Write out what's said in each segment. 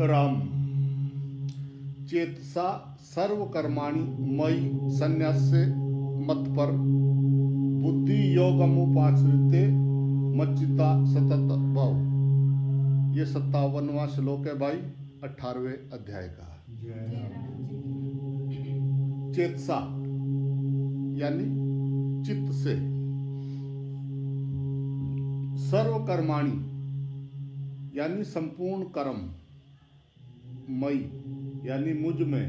राम। चेतसा सर्वकर्माणि मयि संन्यास्य मत्पर बुद्धि योगमुपाश्रिते मच्चिता सतत भव। ये 57वां श्लोक है भाई 18वें अध्याय का। चेतसा यानी चित्त से, सर्वकर्माणि यानी संपूर्ण कर्म, मई यानी मुझ में,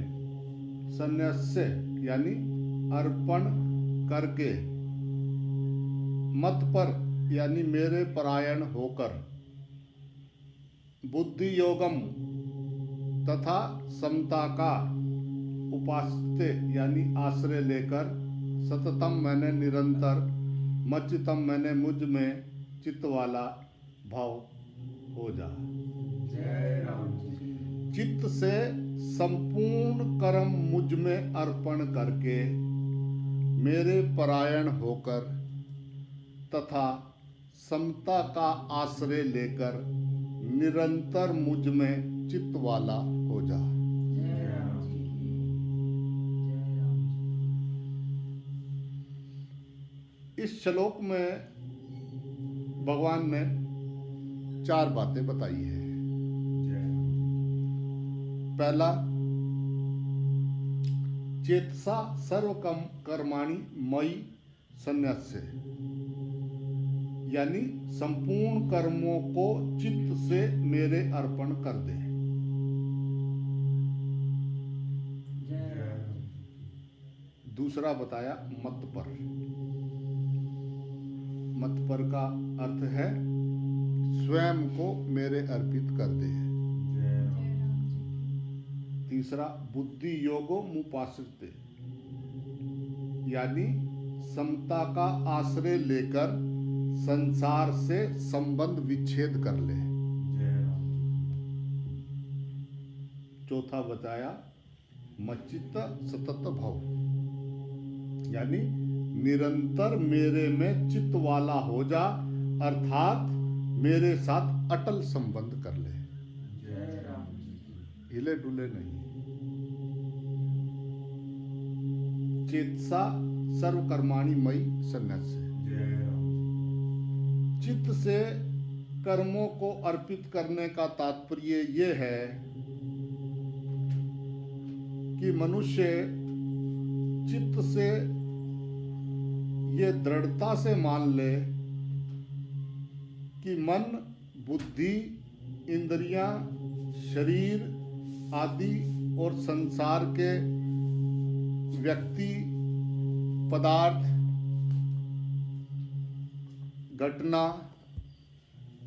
संन्यास्य यानी अर्पण करके, मत पर यानी मेरे परायण होकर, बुद्धि योगम तथा समता का उपासते यानी आश्रय लेकर, सततम मैंने निरंतर, मच्चितम मैंने मुझ में, चित्त वाला भाव हो जा। चित्त से संपूर्ण कर्म मुझ में अर्पण करके, मेरे परायण होकर तथा समता का आश्रय लेकर निरंतर मुझ में चित्त वाला हो जा। इस श्लोक में भगवान ने 4 बातें बताई है। पहला, चेतसा सर्वकम कर्माणि मयि संन्यास्य यानी संपूर्ण कर्मों को चित्त से मेरे अर्पण कर दे। दूसरा बताया मत पर। मत पर का अर्थ है स्वयं को मेरे अर्पित कर दे। तीसरा, बुद्धि योगो मुपाश्रिते यानी समता का आश्रय लेकर संसार से संबंध विच्छेद कर ले। चौथा बताया मच्चित सतत भव यानी निरंतर मेरे में चित्त वाला हो जा, अर्थात मेरे साथ अटल संबंध कर ले, हिले डुले नहीं। चेतसा सर्वकर्माणि मयि संन्यास्य, चित्त से कर्मों को अर्पित करने का तात्पर्य ये है कि मनुष्य चित्त से ये दृढ़ता से मान ले कि मन, बुद्धि, इंद्रियां, शरीर आदि और संसार के व्यक्ति, पदार्थ, घटना,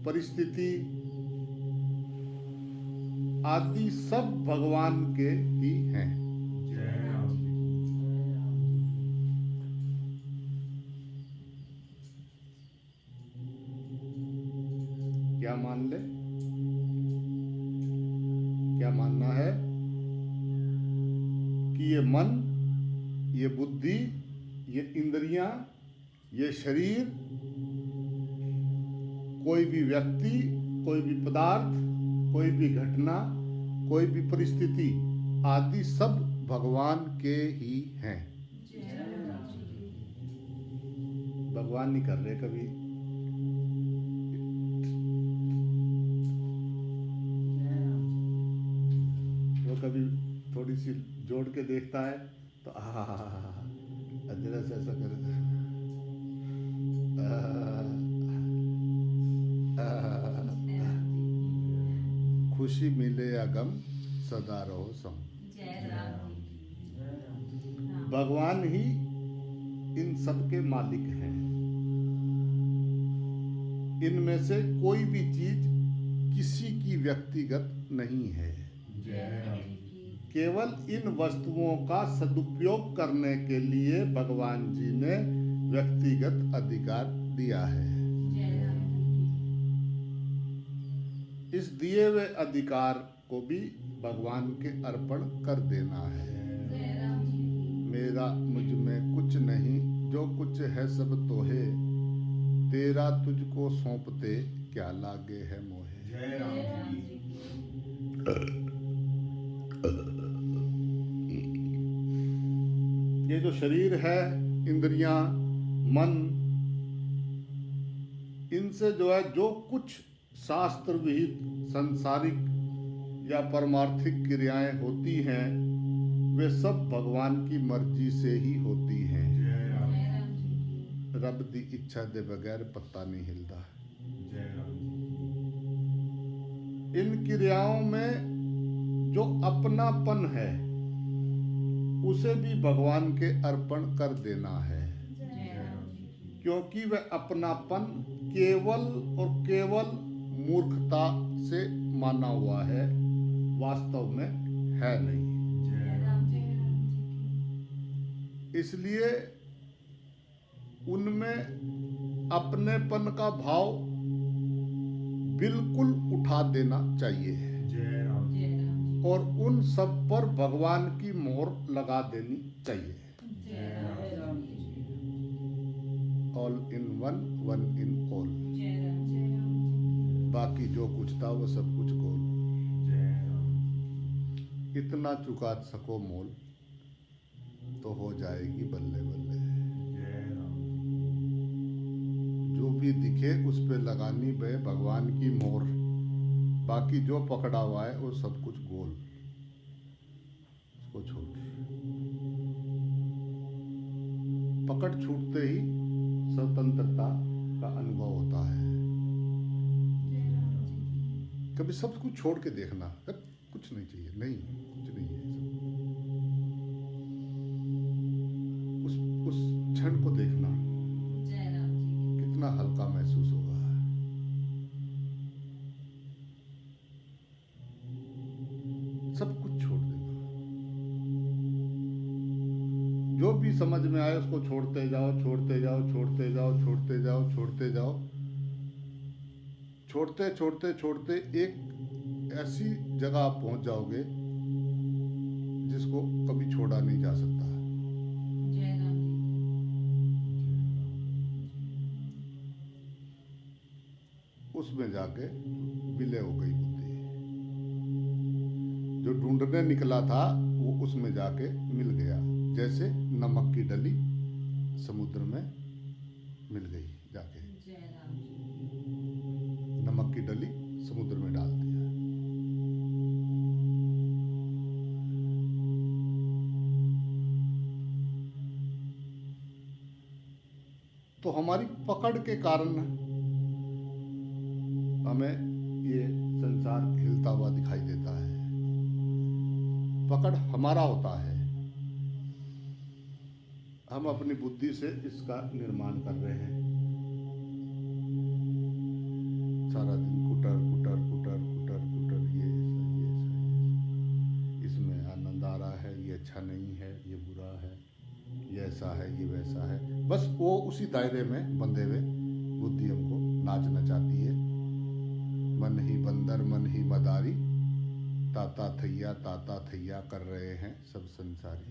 परिस्थिति आदि सब भगवान के ही हैं। क्या मान ले? क्या मानना है कि ये मन, ये बुद्धि, ये इंद्रियां, ये शरीर, कोई भी व्यक्ति, कोई भी पदार्थ, कोई भी घटना, कोई भी परिस्थिति आदि सब भगवान के ही हैं। भगवान नहीं कर रहे कभी। वो कभी थोड़ी सी जोड़ के देखता है तो अजरा से ऐसा कर खुशी मिले या गम सदा रहो सम। भगवान ही इन सब के मालिक हैं। इनमें से कोई भी चीज किसी की व्यक्तिगत नहीं है। केवल इन वस्तुओं का सदुपयोग करने के लिए भगवान जी ने व्यक्तिगत अधिकार दिया है। इस दिए हुए अधिकार को भी भगवान के अर्पण कर देना है। मेरा मुझ में कुछ नहीं, जो कुछ है सब तोहे, तेरा तुझको सौंपते क्या लागे है मोहे। शरीर है, इंद्रियां, मन, इनसे जो है जो कुछ शास्त्र विहित सांसारिक या परमार्थिक क्रियाएं होती हैं वे सब भगवान की मर्जी से ही होती हैं। रब दी इच्छा दे बगैर पत्ता नहीं हिलता। इन क्रियाओं में जो अपनापन है उसे भी भगवान के अर्पण कर देना है, क्योंकि वह अपनापन केवल और केवल मूर्खता से माना हुआ है, वास्तव में है नहीं। इसलिए उनमें अपनेपन का भाव बिल्कुल उठा देना चाहिए और उन सब पर भगवान की मोहर लगा देनी चाहिए। All in one, one in all. बाकी जो कुछ था वो सब कुछ गोल। इतना चुका सको मोल तो हो जाएगी बल्ले बल्ले। जो भी दिखे उस पे लगानी बे भगवान की मोहर। बाकी जो पकड़ा हुआ है वो सब कुछ गोल, उसको छोड़। पकड़ छूटते ही स्वतंत्रता का अनुभव होता है। कभी सब कुछ छोड़ के देखना, कुछ नहीं चाहिए, नहीं कुछ नहीं है। उस क्षण को देखना कितना हल्का महसूस होगा। सब कुछ छोड़ देना, जो भी समझ में आए उसको छोड़ते जाओ, छोड़ते जाओ, छोड़ते जाओ, छोड़ते जाओ, छोड़ते जाओ। छोड़ते छोड़ते छोड़ते एक ऐसी जगह आप पहुंच जाओगे जिसको कभी छोड़ा नहीं जा सकता। उसमें जाके विलय हो गई बुद्धि। जो ढूंढने निकला था वो उसमें जाके मिल गया, जैसे नमक की डली समुद्र में मिल गई। जाके नमक की डली समुद्र में डाल दिया। तो हमारी पकड़ के कारण हमें ये संसार हिलता हुआ दिखाई देता है। पकड़ हमारा होता है, हम अपनी बुद्धि से इसका निर्माण कर रहे हैं। सारा दिन कुटर कुटर कुटर कुटर कुटर, ये ऐसा इसमें आनंद आ रहा है, ये अच्छा नहीं है, ये बुरा है, ये ऐसा है, ये वैसा है। बस वो उसी दायरे में बंधे हुए बुद्धि हमको नाचना चाहती है। मन ही बंदर मन ही मदारी, ताता थैया कर रहे हैं सब संसारी।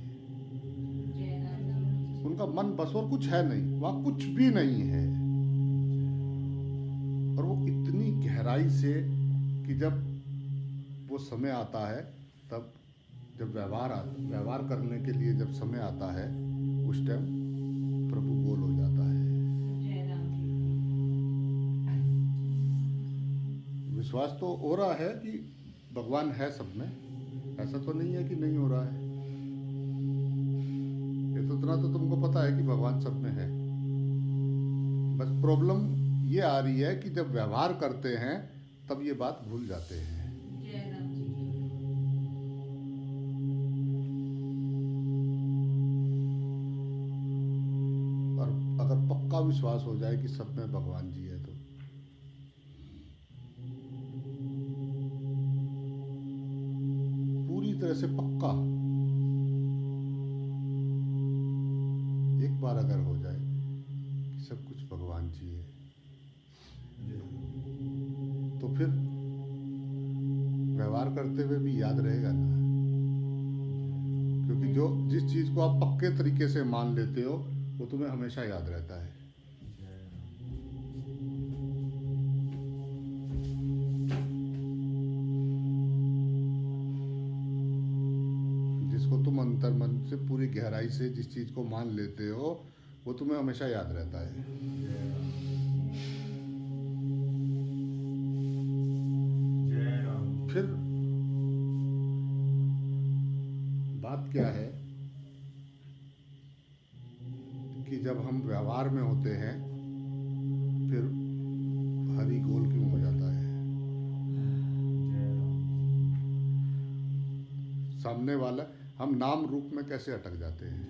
उनका मन बस और कुछ है नहीं, वहाँ कुछ भी नहीं है। और वो इतनी गहराई से कि जब वो समय आता है, तब जब व्यवहार करने के लिए जब समय आता है, उस टाइम प्रभु गोल हो जाता है। विश्वास तो हो रहा है कि भगवान है सब में, ऐसा तो नहीं है कि नहीं हो रहा है। ये तो इतना तो तुमको पता है कि भगवान सब में है। बस प्रॉब्लम ये आ रही है कि जब व्यवहार करते हैं तब ये बात भूल जाते हैं। और अगर पक्का विश्वास हो जाए कि सब में भगवान जी है, तो पूरी तरह से पक्का एक बार अगर हो जाए कि सब कुछ भगवान जी है, तो फिर व्यवहार करते हुए भी याद रहेगा ना। क्योंकि जो जिस चीज को आप पक्के तरीके से मान लेते हो वो तुम्हें हमेशा याद रहता है। जिसको तुम अंतर मन से पूरी गहराई से जिस चीज़ को मान लेते हो वो तुम्हें हमेशा याद रहता है। फिर बात क्या है कि जब हम व्यवहार में होते हैं फिर हरी गोल क्यों हो जाता है। सामने वाला हम नाम रूप में कैसे अटक जाते हैं।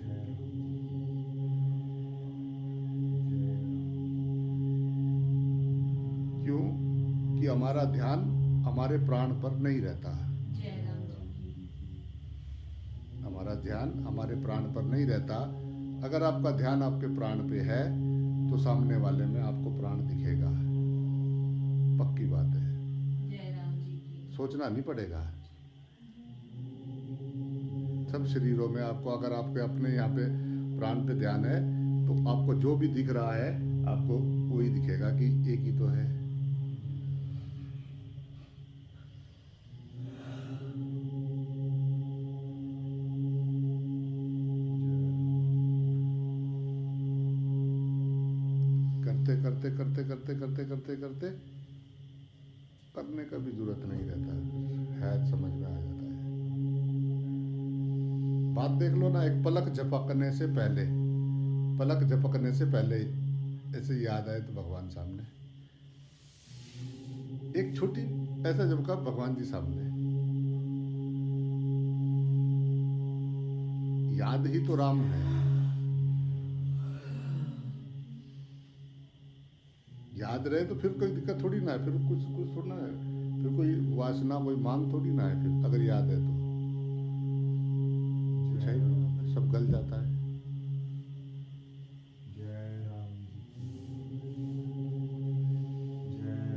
क्यों कि हमारा ध्यान हमारे प्राण पर नहीं रहता। हमारा ध्यान हमारे प्राण पर नहीं रहता। अगर आपका ध्यान आपके प्राण पे है तो सामने वाले में आपको प्राण दिखेगा, पक्की बात है, सोचना नहीं पड़ेगा। सब शरीरों में आपको अगर आपके अपने यहाँ पे प्राण पे ध्यान है तो आपको जो भी दिख रहा है आपको वही दिखेगा कि एक ही तो है। करते करते करते करते करते करते करने का भी जरूरत नहीं रहता है, समझ में आ जाता है। बात देख लो ना, एक पलक झपकने से पहले, पलक झपकने से पहले ऐसे याद आए तो भगवान सामने, एक छोटी ऐसा झपका भगवान जी सामने, याद ही तो राम है। याद रहे तो फिर कोई दिक्कत थोड़ी ना है, फिर कुछ कुछ थोड़ा है, फिर कोई वासना कोई मान थोड़ी ना है। फिर अगर याद है तो कुछ है ही, सब गल जाता है।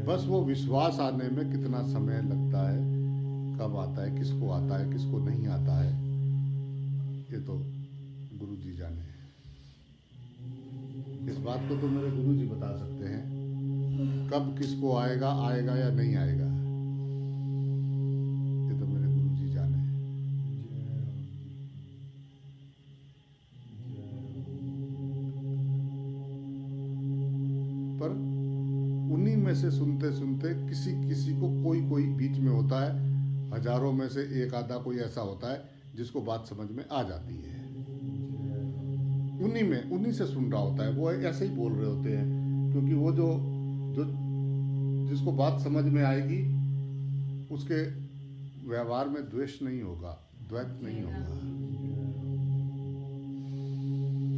बस वो विश्वास आने में कितना समय लगता है, कब आता है, किसको आता है, किसको नहीं आता है, ये तो गुरु जी जाने। इस बात को तो मेरे गुरु जी बता सकते हैं, कब किसको आएगा, आएगा या नहीं आएगा, ये तो मेरे गुरु जी जाने। पर उन्हीं में से सुनते सुनते किसी किसी को कोई बीच में होता है, हजारों में से एक आधा कोई ऐसा होता है जिसको बात समझ में आ जाती है। उन्हीं से सुन रहा होता है, वो ऐसे ही बोल रहे होते हैं, क्योंकि वो जो जिसको बात समझ में आएगी उसके व्यवहार में द्वेष नहीं होगा, द्वैत नहीं होगा।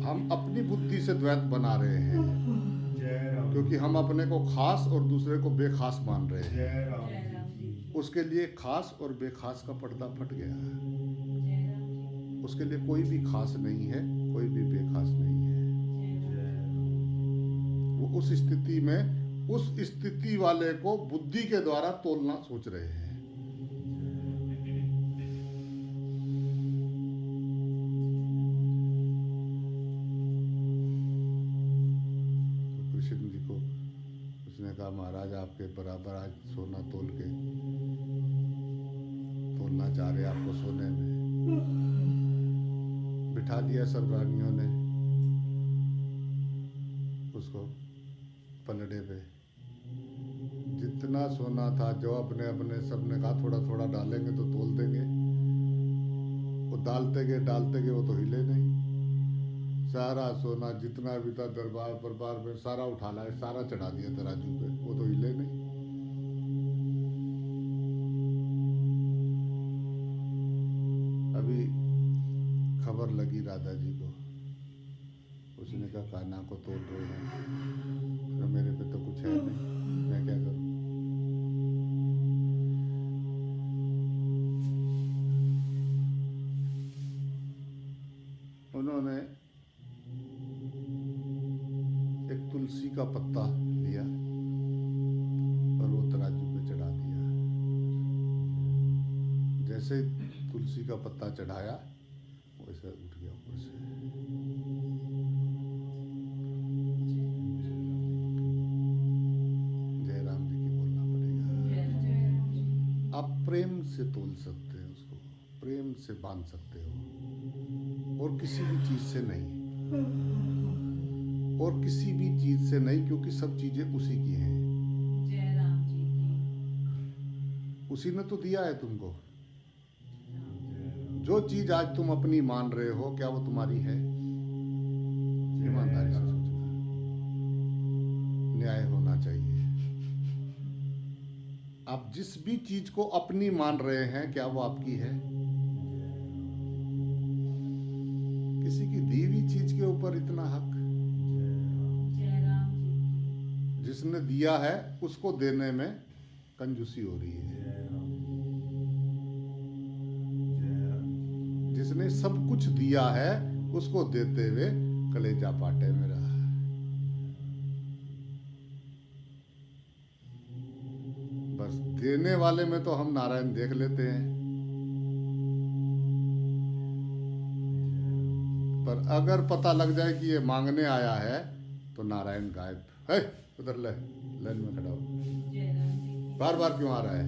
हम अपनी बुद्धि से द्वैत बना रहे हैं, क्योंकि हम अपने को खास और दूसरे को बेखास मान रहे हैं। उसके लिए खास और बेखास का पर्दा फट गया। उसके लिए कोई भी खास नहीं है, कोई भी बेखास नहीं है। वो उस स्थिति में उस स्थिति वाले को बुद्धि के द्वारा तोलना सोच रहे हैं। तो कृष्ण जी को उसने कहा, महाराज आपके बराबर आज सोना तोलना चाह रहे, आपको सोने में बिठा दिया। सब रानियों ने उसको पलड़े पे, जितना सोना था जो अपने अपने सबने कहा थोड़ा थोड़ा डालेंगे तो तोल देंगे। वो डालते गए वो तो हिले नहीं। सारा सोना जितना भी था दरबार में सारा उठा लाए, सारा चढ़ा दिया तराजू पे, वो तो हिले नहीं। अभी खबर लगी राधा जी को, उसने कहा कान्हा को तोल रहे हैं, तो मेरे पे तो कुछ है नहीं, मैं क्या करूं। उन्होंने एक तुलसी का पत्ता लिया और वो तराजू पे चढ़ा दिया। जैसे तुलसी का पत्ता चढ़ाया वैसे उठ गया ऊपर से। जय राम जी की बोलना पड़ेगा। आप प्रेम से तोल सकते हैं उसको। प्रेम से बांध सकते हो, और किसी भी चीज से नहीं, और किसी भी चीज से नहीं, क्योंकि सब चीजें उसी की हैं। जय राम जी की। उसी ने तो दिया है तुमको। जो चीज आज तुम अपनी मान रहे हो, क्या वो तुम्हारी है? ईमानदारी से सोचना, न्याय होना चाहिए। आप जिस भी चीज को अपनी मान रहे हैं, क्या वो आपकी है? किसी की दी हुई चीज के ऊपर इतना हक? जय राम जी की। जिसने दिया है उसको देने में कंजूसी हो रही है। जिसने सब कुछ दिया है उसको देते हुए कलेजा पाटे में रहा। बस देने वाले में तो हम नारायण देख लेते हैं, पर अगर पता लग जाए कि ये मांगने आया है तो नारायण गायब है। उधर ले, लाइन में खड़ा हो। जय राम जी की। बार बार क्यों आ रहा है?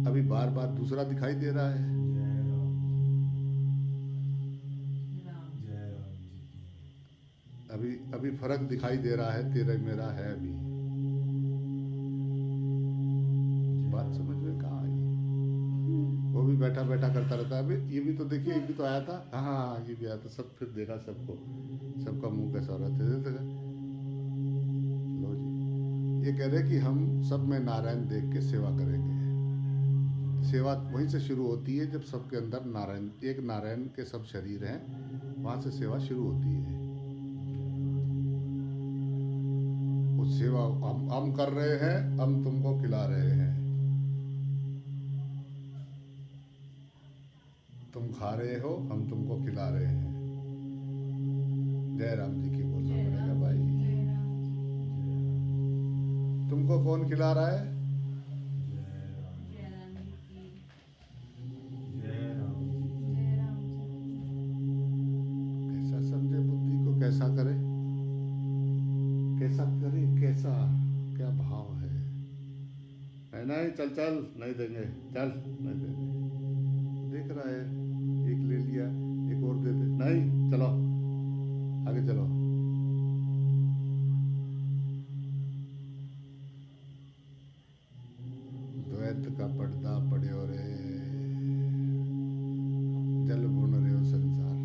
अभी बार बार दूसरा दिखाई दे रहा है। अभी अभी फर्क दिखाई दे रहा है, तेरा मेरा है। अभी बात समझ में कहाँ आई? वो भी बैठा बैठा करता रहता है। अभी ये भी तो देखिए, ये भी तो आया था। हाँ हाँ, ये भी आया था। सब फिर देखा सबको, सबका मुंह कैसा हो रहा था। लो जी, ये कह रहे कि हम सब में नारायण देख के सेवा करेंगे। सेवा वहीं से शुरू होती है जब सबके अंदर नारायण, एक नारायण के सब शरीर हैं, वहां से सेवा शुरू होती है। उस सेवा हम कर रहे हैं, हम तुमको खिला रहे हैं, तुम खा रहे हो, हम तुमको खिला रहे हैं। जय राम जी की बोलना पड़ेगा भाई। तुमको कौन खिला रहा है? जय राम जी की। कैसा समझे बुद्धि को, कैसा करे, कैसा करे, कैसा क्या भाव है? नहीं चल चल, नहीं देंगे, चल नहीं देंगे। देख रहा है, एक ले लिया, एक और दे दे, नहीं चलो आगे चलो। द्वैत का पर्दा पड़े रे, जल बुन रहे हो संसार,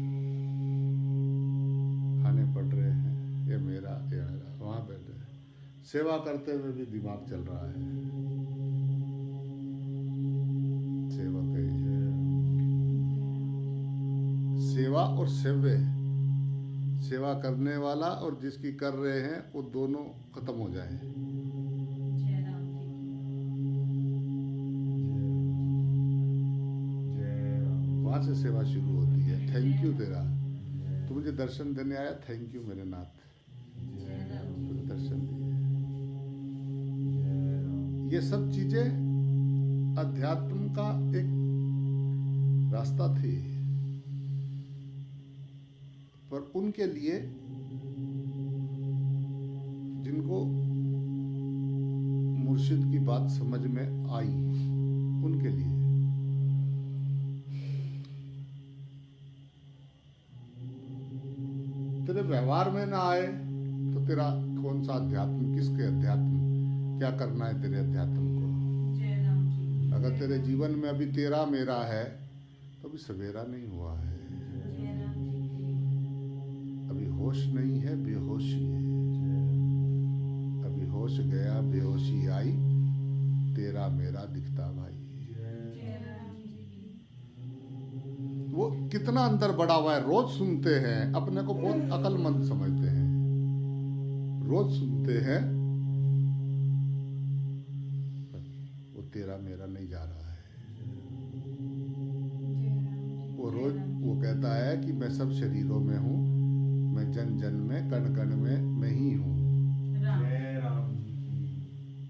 खाने पड़ रहे हैं, ये मेरा ये मेरा। वहां बैठे सेवा करते हुए भी दिमाग चल रहा है। सेवक है, सेवा और सेव्य, सेवा करने वाला और जिसकी कर रहे हैं, वो दोनों खत्म हो जाए। जय राम जी की। वहां से सेवा शुरू होती है। थैंक यू तेरा, तू मुझे दर्शन देने आया, थैंक यू मेरे नाथ, जय राम जी। तुझे दर्शन दिए। ये सब चीजें अध्यात्म का एक रास्ता थी, पर उनके लिए जिनको मुर्शिद की बात समझ में आई, उनके लिए। तेरे व्यवहार में ना आए तो तेरा कौन सा अध्यात्म, किसके अध्यात्म, क्या करना है तेरे अध्यात्म को? जय राम जी। अगर तेरे जीवन में अभी तेरा मेरा है तो अभी सवेरा नहीं हुआ है, जय राम जी की। अभी होश नहीं है, बेहोशी है। अभी होश गया, बेहोशी आई, तेरा मेरा दिखता भाई। जय राम जी की। वो कितना अंदर बढ़ा हुआ है। रोज सुनते हैं, अपने को बहुत अक्लमंद समझते हैं, रोज सुनते हैं, वो तेरा मेरा नहीं जा रहा है। वो रोज वो कहता है कि मैं सब शरीरों में हूँ, मैं जन जन में, कण कण में मैं ही हूँ।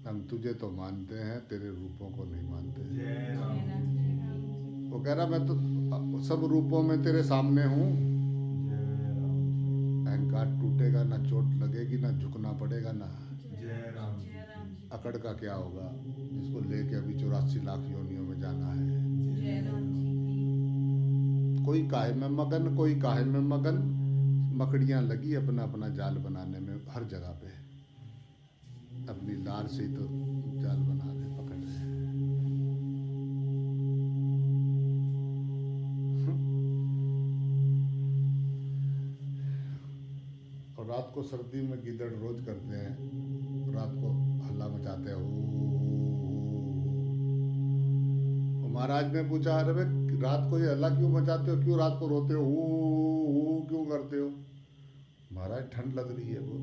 हम तुझे तो मानते हैं, तेरे रूपों को नहीं मानते। वो कह रहा मैं तो सब रूपों में तेरे सामने हूँ। अहंकार टूटेगा ना, चोट लगेगी ना, झुकना पड़ेगा ना। अकड़ का क्या होगा जिसको लेके अभी 84 लाख योनियों में जाना है। कोई काहे में मगन, कोई काहे में मगन, मकड़ियां लगी अपना अपना जाल बनाने में हर जगह पे। अपनी लार से ही तो जाल बना रहे, पकड़ रहे हैं। और रात को सर्दी में गीदड़ रोज करते हैं, रात को हल्ला मचाते हैं। महाराज ने पूछा, अरे भाई रात को ये हल्ला क्यों मचाते हो, क्यों रात को रोते हो, क्यों करते हो? महाराज ठंड लग रही है बहुत,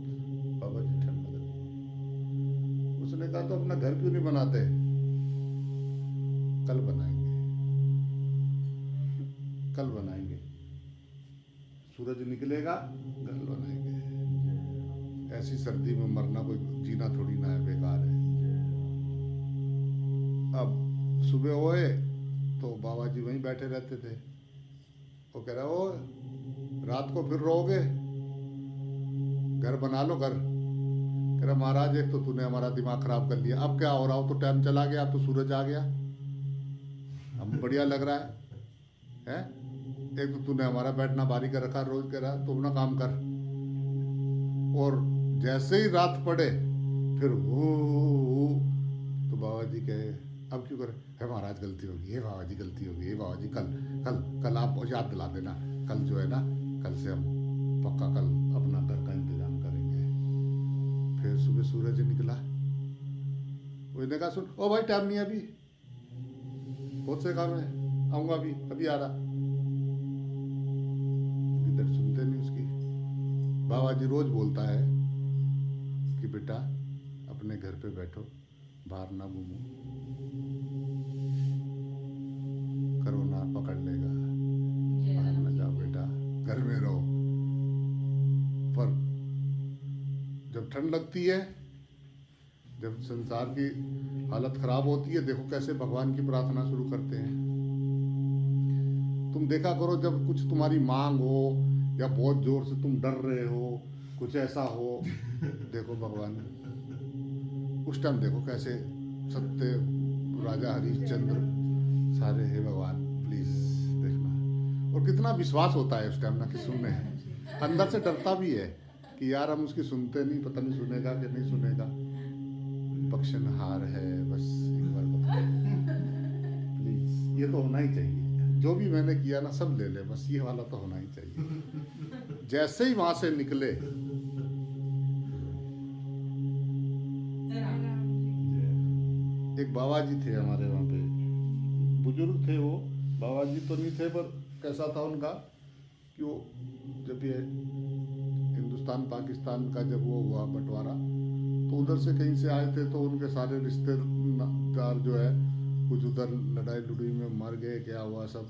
बाबा जी ठंड लग रही है। उसने कहा तो अपना घर क्यों नहीं बनाते? कल बनाएंगे, कल बनाएंगे, सूरज निकलेगा कल बनाएंगे। ऐसी सर्दी में मरना कोई जीना थोड़ी ना है, बेकार है। अब सुबह हुए तो बाबा जी वहीं बैठे रहते थे। वो कह रहा, ओ रात को फिर रोओगे, घर बना लो घर। कह रहा, महाराज एक तो तूने हमारा दिमाग खराब कर लिया, अब क्या हो रहा हो, तो टाइम चला गया, अब तो सूरज आ गया, अब बढ़िया लग रहा है? एक तो तूने हमारा बैठना भारी कर रखा रोज। कह रहा, तू अपना काम कर। और जैसे ही रात पड़े फिर तो बाबा जी कहे, अब क्यों करे? है महाराज गलती होगी, हे बाबा जी गलती होगी, हे बाबा जी कल कल कल आप याद दिला देना, कल जो है ना, कल से हम पक्का कल अपना घर का इंतजाम करेंगे। फिर सुबह सूरज निकला, उसने कहा, सुन ओ भाई टाइम नहीं है अभी, बहुत से काम है, आऊँगा अभी आ रहा। इधर सुनते नहीं उसकी। बाबा जी रोज बोलता है कि बेटा अपने घर पे बैठो, बाहर ना घूमो, कोरोना पकड़ लेगा, बाहर ना जाओ बेटा, घर में रहो। पर जब ठंड लगती है, जब संसार की हालत खराब होती है, देखो कैसे भगवान की प्रार्थना शुरू करते हैं। तुम देखा करो, जब कुछ तुम्हारी मांग हो या बहुत जोर से तुम डर रहे हो, कुछ ऐसा हो, देखो भगवान उस टाइम देखो कैसे सत्य राजा हरिश्चंद्र सारे, हे भगवान प्लीज देखना। और कितना विश्वास होता है उस टाइम ना कि सुनने हैं। अंदर से डरता भी है कि यार हम उसकी सुनते नहीं, पता नहीं सुनेगा कि नहीं सुनेगा। पक्षनहार है, बस एक बार प्लीज, ये तो होना ही चाहिए। जो भी मैंने किया ना सब ले ले, बस ये वाला तो होना ही चाहिए। जैसे ही वहां से निकले, एक बाबा जी थे हमारे वहाँ पे, बुजुर्ग थे वो, बाबा जी तो नहीं थे, पर कैसा था उनका कि वो जब ये हिंदुस्तान पाकिस्तान का जब वो हुआ बंटवारा, तो उधर से कहीं से आए थे, तो उनके सारे रिश्तेदार जो है कुछ उधर लड़ाई लुड़ाई में मर गए, क्या हुआ सब,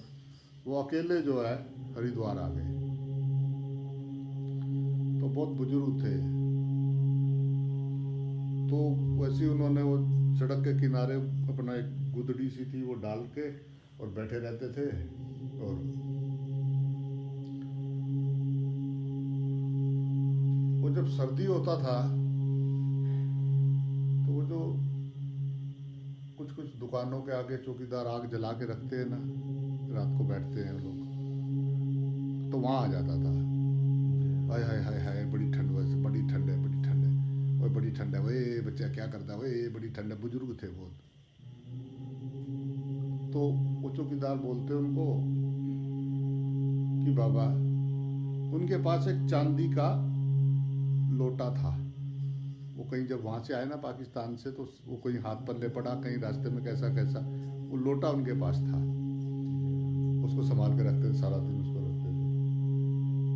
वो अकेले जो है हरिद्वार आ गए। तो बहुत बुजुर्ग थे, तो वैसे उन्होंने वो सड़क के किनारे अपना एक गुदड़ी सी थी वो डाल के और बैठे रहते थे। और वो जब सर्दी होता था तो वो जो कुछ कुछ दुकानों के आगे चौकीदार आग जला के रखते हैं ना, रात को बैठते हैं लोग, तो वहाँ आ जाता था। हाय हाय हाय हाय, बड़ी ठंड, वैसे बड़ी ठंड है, बड़ी ठंड है, ओए बड़ी ठंड है, ओए बच्चा क्या करता है, ओए बड़ी ठंड है। बुजुर्ग थे बहुत। तो वो चौकीदार बोलते उनको कि बाबा, उनके पास एक चांदी का लोटा था। वो कहीं जब वहाँ से आए ना पाकिस्तान से, तो वो कहीं हाथ पल्ले पड़ा, कहीं रास्ते में कैसा कैसा, वो लोटा उनके पास था, उसको संभाल के रखते थे, सारा दिन उसको रखते थे।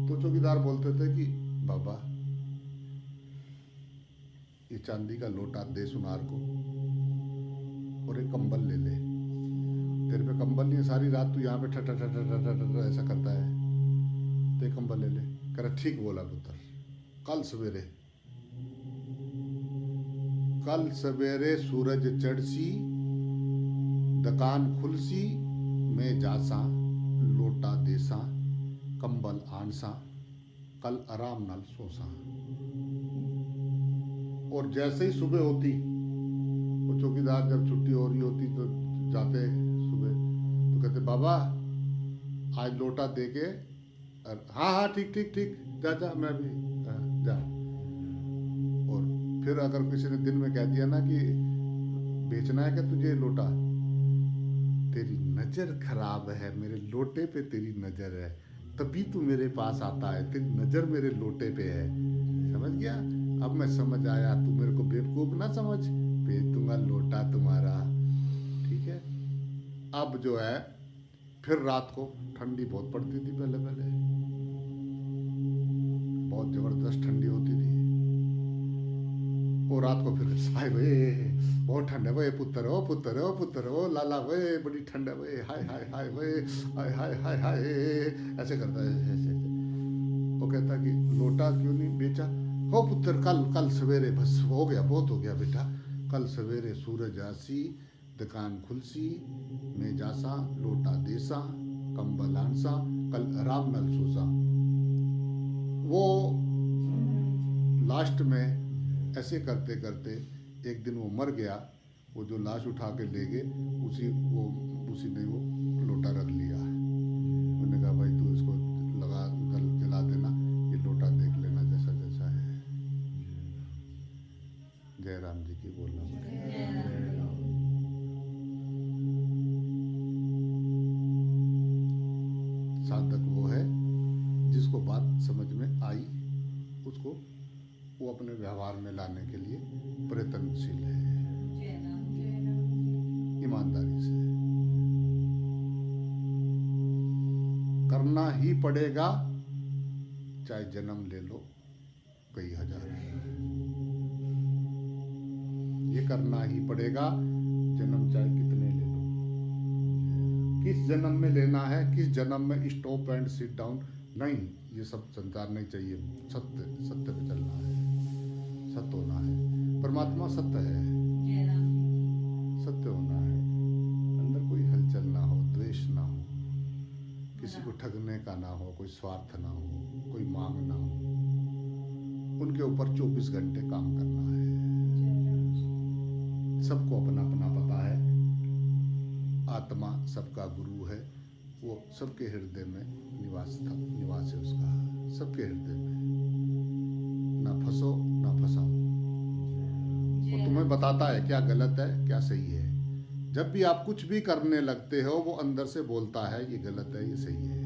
तो चौकीदार बोलते थे कि बाबा ये चांदी का लोटा दे सुनार को, और एक कंबल ले ले, तेरे पे कंबल नहीं है, सारी रात तू यहाँ पे ठट ठट ठट ठट ऐसा करता है, तो एक कंबल ले ले। कह रहा ठीक बोला पुत्र, कल सवेरे सूरज चढ़सी, दुकान खुलसी, मैं जासा लोटा देसा, कंबल आनसा, कल आराम नाल सोसा। और जैसे ही सुबह होती, वो चौकीदार जब छुट्टी हो रही होती तो जाते सुबह, तो कहते बाबा आज लोटा दे के हाँ हाँ ठीक ठीक ठीक, जा जा, मैं भी जा। और फिर अगर किसी ने दिन में कह दिया ना कि बेचना है क्या तुझे लोटा, तेरी नज़र खराब है, मेरे लोटे पे तेरी नज़र है, तभी तू मेरे पास आता है, तेरी नज़र मेरे लोटे पे है। समझ गया? अब मैं समझ आया, तू मेरे को बेवकूफ़ ना समझ, बेच दूंगा लोटा तुम्हारा। ठीक है? अब जो है फिर रात को ठंडी बहुत पड़ती थी, पहले पहले बहुत ज़बरदस्त ठंडी होती थी। और रात को फिर साहिब बहुत ठंड है वे पुत्र, ओ पुत्र, ओ पुत्र, ओ लाला वे बड़ी ठंड है वे, हाय हाय हाय वे, हाय हाय हाय हाय, ऐसे करता है ऐसे। वो कहता कि लोटा क्यों नहीं बेचा? हो पुत्र, कल कल सवेरे, बस हो गया, बहुत हो गया बेटा, कल सवेरे सूरज आसी, दुकान खुलसी, मैं जासा, लोटा देसा, कंबल आनसा, कल आराम नल सोसा। वो लास्ट में ऐसे करते करते एक दिन वो मर गया। वो जो लाश उठा के ले गए, उसी ने वो लोटा रख लिया। उन्होंने कहा भाई तू इसको लगा जला देना, ये लोटा देख लेना जैसा जैसा है। जय राम जी की बोलना। साधक वो है जिसको बात समझ में आई, उसको वो अपने व्यवहार में लाने के लिए प्रयत्नशील है, ईमानदारी से करना ही पड़ेगा, चाहे जन्म ले लो कई हजार, ये करना ही पड़ेगा, जन्म चाहे कितने ले लो। किस जन्म में लेना है, किस जन्म में स्टॉप एंड सिट डाउन नहीं, ये सब संसार नहीं चाहिए। सत्य सत्य पे चलना है, सत्य होना है। परमात्मा सत्य है, सत्य होना है। अंदर कोई हलचल ना हो, द्वेष ना हो, किसी को ठगने का ना हो, कोई स्वार्थ ना हो, कोई मांग ना हो। उनके ऊपर 24 घंटे काम करना है। सबको अपना अपना पता है, आत्मा सबका गुरु है, वो सबके हृदय में निवास है उसका, सबके हृदय में। ना फंसो ना फंसाओ, वो तुम्हें बताता है क्या गलत है क्या सही है। जब भी आप कुछ भी करने लगते हो, वो अंदर से बोलता है ये गलत है ये सही है।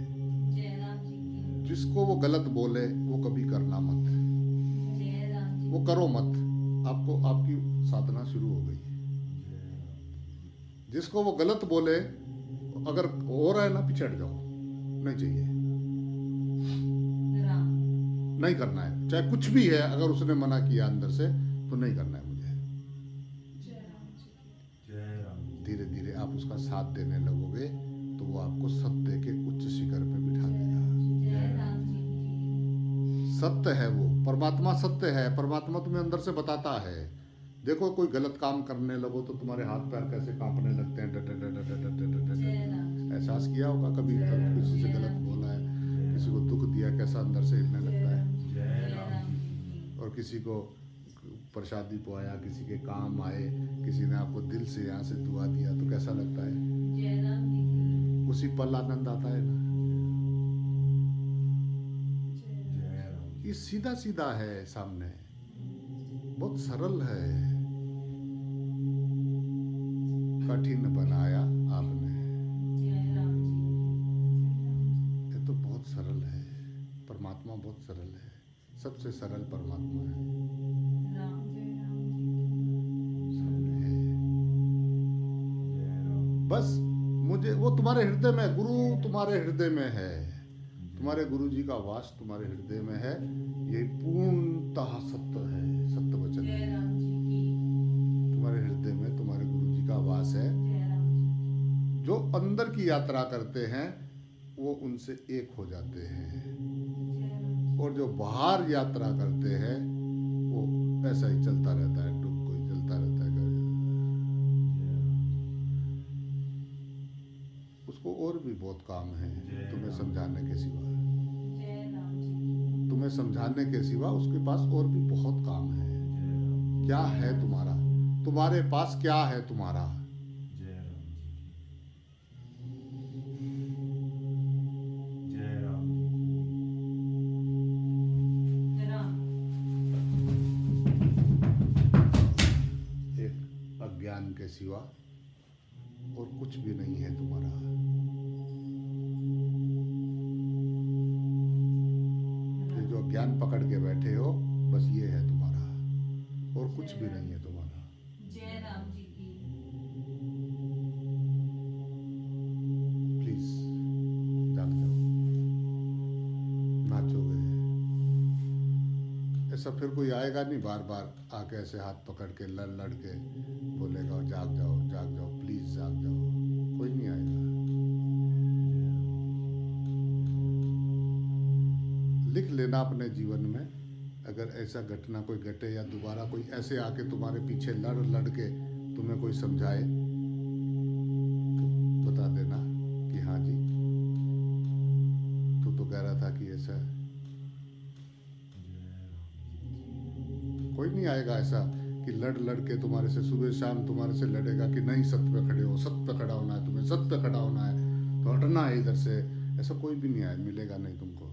जिसको वो गलत बोले वो कभी करना मत, वो करो मत, आपको आपकी साधना शुरू हो गई। जिसको वो गलत बोले, अगर हो रहा है ना, पिछड़ जाओ, नहीं चाहिए, नहीं करना है। चाहे कुछ भी है, अगर उसने मना किया अंदर से तो नहीं करना है मुझे। धीरे धीरे आप उसका साथ देने लगोगे तो वो आपको सत्य के उच्च शिखर पे बिठा देगा। सत्य है वो, परमात्मा सत्य है। परमात्मा तुम्हें अंदर से बताता है। देखो कोई गलत काम करने लगो तो तुम्हारे हाथ पैर कैसे कांपने लगते हैं, डट डट डट डट डट डट। एहसास किया होगा कभी, किसी से गलत बोला है, किसी को दुख दिया, कैसा अंदर से हिलने लगता है। और किसी को प्रसादी पहुँचाया, किसी के काम आए, किसी ने आपको दिल से यहाँ से दुआ दिया तो कैसा लगता है? उसी पल आनंद आता है ना। ये सीधा सीधा है सामने, बहुत सरल है, कठिन बनाया आपने। ये तो बहुत सरल है, परमात्मा बहुत सरल है, सबसे सरल परमात्मा है, सामने है। बस मुझे वो तुम्हारे हृदय में, गुरु तुम्हारे हृदय में है, तुम्हारे गुरु जी का वास तुम्हारे हृदय में है। ये पूर्णतः सत्य है, सत्य वचन है। तुम्हारे हृदय में तुम्हारे गुरु जी का वास है। जो अंदर की यात्रा करते हैं वो उनसे एक हो जाते हैं, और जो बाहर यात्रा करते हैं वो ऐसा ही चलता रहता है, डूब कोई चलता रहता है। उसको और भी बहुत काम है तुम्हें समझाने के सिवा, तुम्हें समझाने के सिवा उसके पास और भी बहुत काम है। क्या है तुम्हारा, तुम्हारे पास क्या है तुम्हारा? सिवा और कुछ भी नहीं है तुम्हारा। ये जो ज्ञान पकड़ के बैठे हो बस ये है तुम्हारा, और कुछ भी नहीं है तुम्हारा। जय राम जी की। प्लीज जाग जाओ, नाचोगे। ऐसा फिर कोई आएगा नहीं बार बार आके ऐसे हाथ पकड़ के लड़ लड़ के बोलेगा जाग जाओ प्लीज जाग जाओ, कोई नहीं आएगा। लिख लेना अपने जीवन में, अगर ऐसा घटना कोई घटे या दोबारा कोई ऐसे आके तुम्हारे पीछे लड़ लड़ के तुम्हें कोई समझाए तो बता देना कि हाँ जी तू तो कह रहा था कि ऐसा है। कोई नहीं आएगा ऐसा कि लड़ लड़ के तुम्हारे से सुबह शाम तुम्हारे से लड़ेगा कि नहीं सत्य पे खड़े हो, सत्य पे खड़ा होना है, तुम्हें सत्य पे खड़ा होना है, तो हटना है इधर से। ऐसा कोई भी नहीं आए, मिलेगा नहीं तुमको।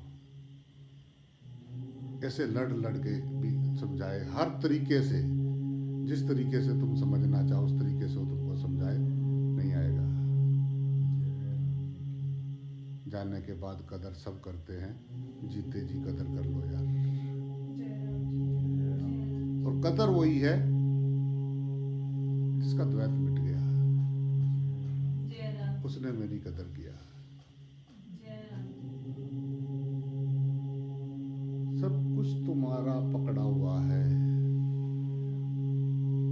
ऐसे लड़ लड़ के भी समझाए हर तरीके से, जिस तरीके से तुम समझना चाहो उस तरीके से वो तुमको समझाए, नहीं आएगा। जाने के बाद कदर सब करते हैं, जीते जी कदर कर लो यार। और कदर वही है जिसका द्वैत मिट गया, उसने मेरी कदर किया। सब कुछ तुम्हारा पकड़ा हुआ है,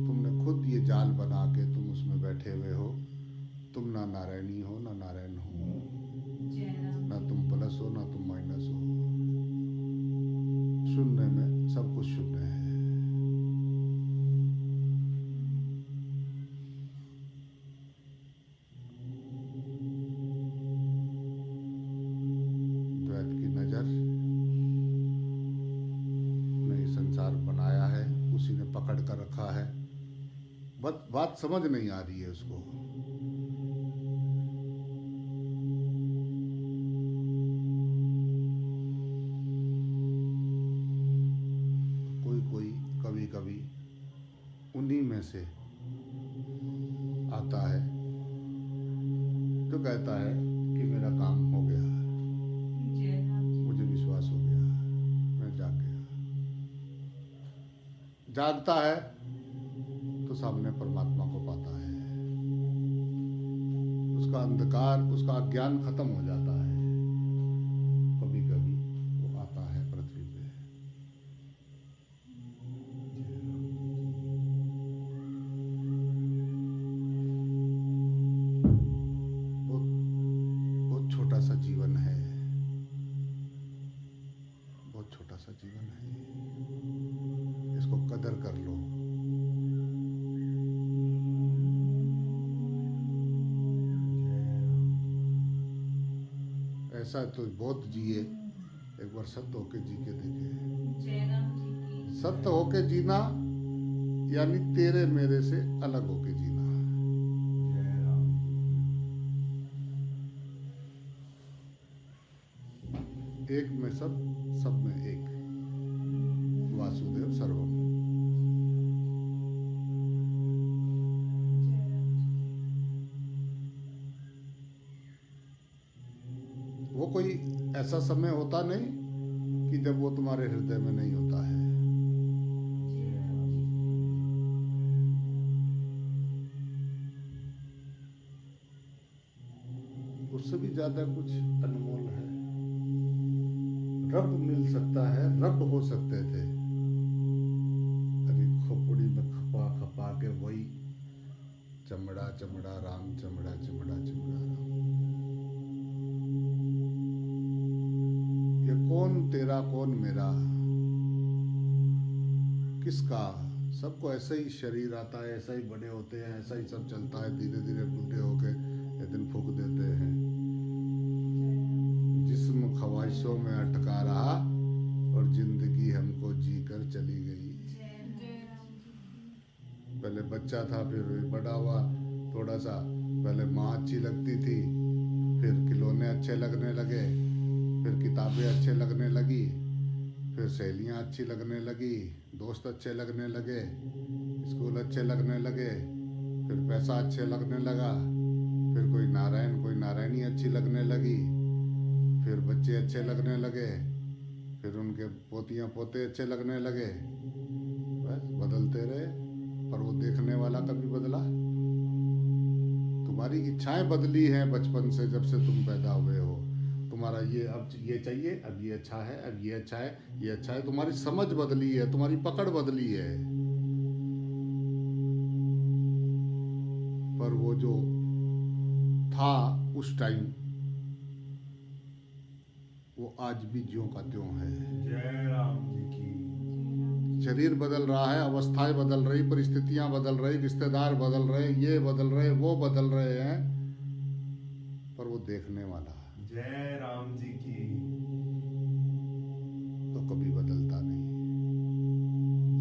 तुमने खुद ये जाल बना के तुम उसमें बैठे हुए हो। तुम ना नारायणी हो ना नारायण हो, ना तुम प्लस हो ना तुम माइनस हो। शून्य में सब कुछ शून्य है। द्वैत की नजर ने संसार बनाया है, उसी ने पकड़ कर रखा है। बात समझ नहीं आ रही है उसको। कोई कभी कभी उन्हीं में से आता है जो कहता है कि मेरा काम हो गया, मुझे विश्वास हो गया, मैं जाग गया। जागता है तो सामने परमात्मा को पाता है, उसका अंधकार उसका अज्ञान खत्म हो जाता है। कभी कभी वो आता है पृथ्वी पे। बहुत छोटा सा जीवन है, बहुत छोटा सा जीवन है, इसको कदर कर लो। ऐसा तो बहुत जिए, एक बार सत्य होके जी के देखे। सत्य होके जीना यानी तेरे मेरे से अलग होके जीना। एक में सब, सब में एक, वासुदेव सर्वम। वो कोई ऐसा समय होता नहीं कि जब वो तुम्हारे हृदय में नहीं होता है। उससे भी ज्यादा कुछ अनमोल है। रब मिल सकता है, रब हो सकते थे। अरे खोपड़ी में खपा खपा के वही चमड़ा चमड़ा राम, चमड़ा चमड़ा चमड़ा राम। ये कौन तेरा कौन मेरा, किसका? सबको ऐसा ही शरीर आता है, ऐसा ही बड़े होते हैं, ऐसा ही सब चलता है। धीरे धीरे बुढ़े होके एक दिन फूक देते हैं। जिस्म ख्वाहिशों में अटका रहा और जिंदगी हमको जी कर चली गई। पहले बच्चा था, फिर बड़ा हुआ थोड़ा सा। पहले माँ अच्छी लगती थी, फिर खिलौने अच्छे लगने लगे, फिर किताबें अच्छे लगने लगी, फिर सहेलियाँ अच्छी लगने लगी, दोस्त अच्छे लगने लगे, स्कूल अच्छे लगने लगे, फिर पैसा अच्छे लगने लगा, फिर कोई नारायणी अच्छी लगने लगी, फिर बच्चे अच्छे लगने लगे, फिर उनके पोतियाँ पोते अच्छे लगने लगे। बस बदलते रहे, पर वो देखने वाला कभी बदला? तुम्हारी इच्छाएं बदली हैं बचपन से, जब से तुम पैदा हुए हो। तुम्हारा ये अब ये चाहिए, अब ये अच्छा है, अब ये अच्छा है, ये अच्छा है। तुम्हारी समझ बदली है, तुम्हारी पकड़ बदली है, पर वो जो था उस टाइम, वो आज भी ज्यों का त्यों है। जय राम जी की। शरीर बदल रहा है, अवस्थाएं बदल रही, परिस्थितियां बदल रही, रिश्तेदार बदल रहे, ये बदल रहे, वो बदल रहे हैं, पर वो देखने वाला जय राम जी की। तो कभी बदलता नहीं।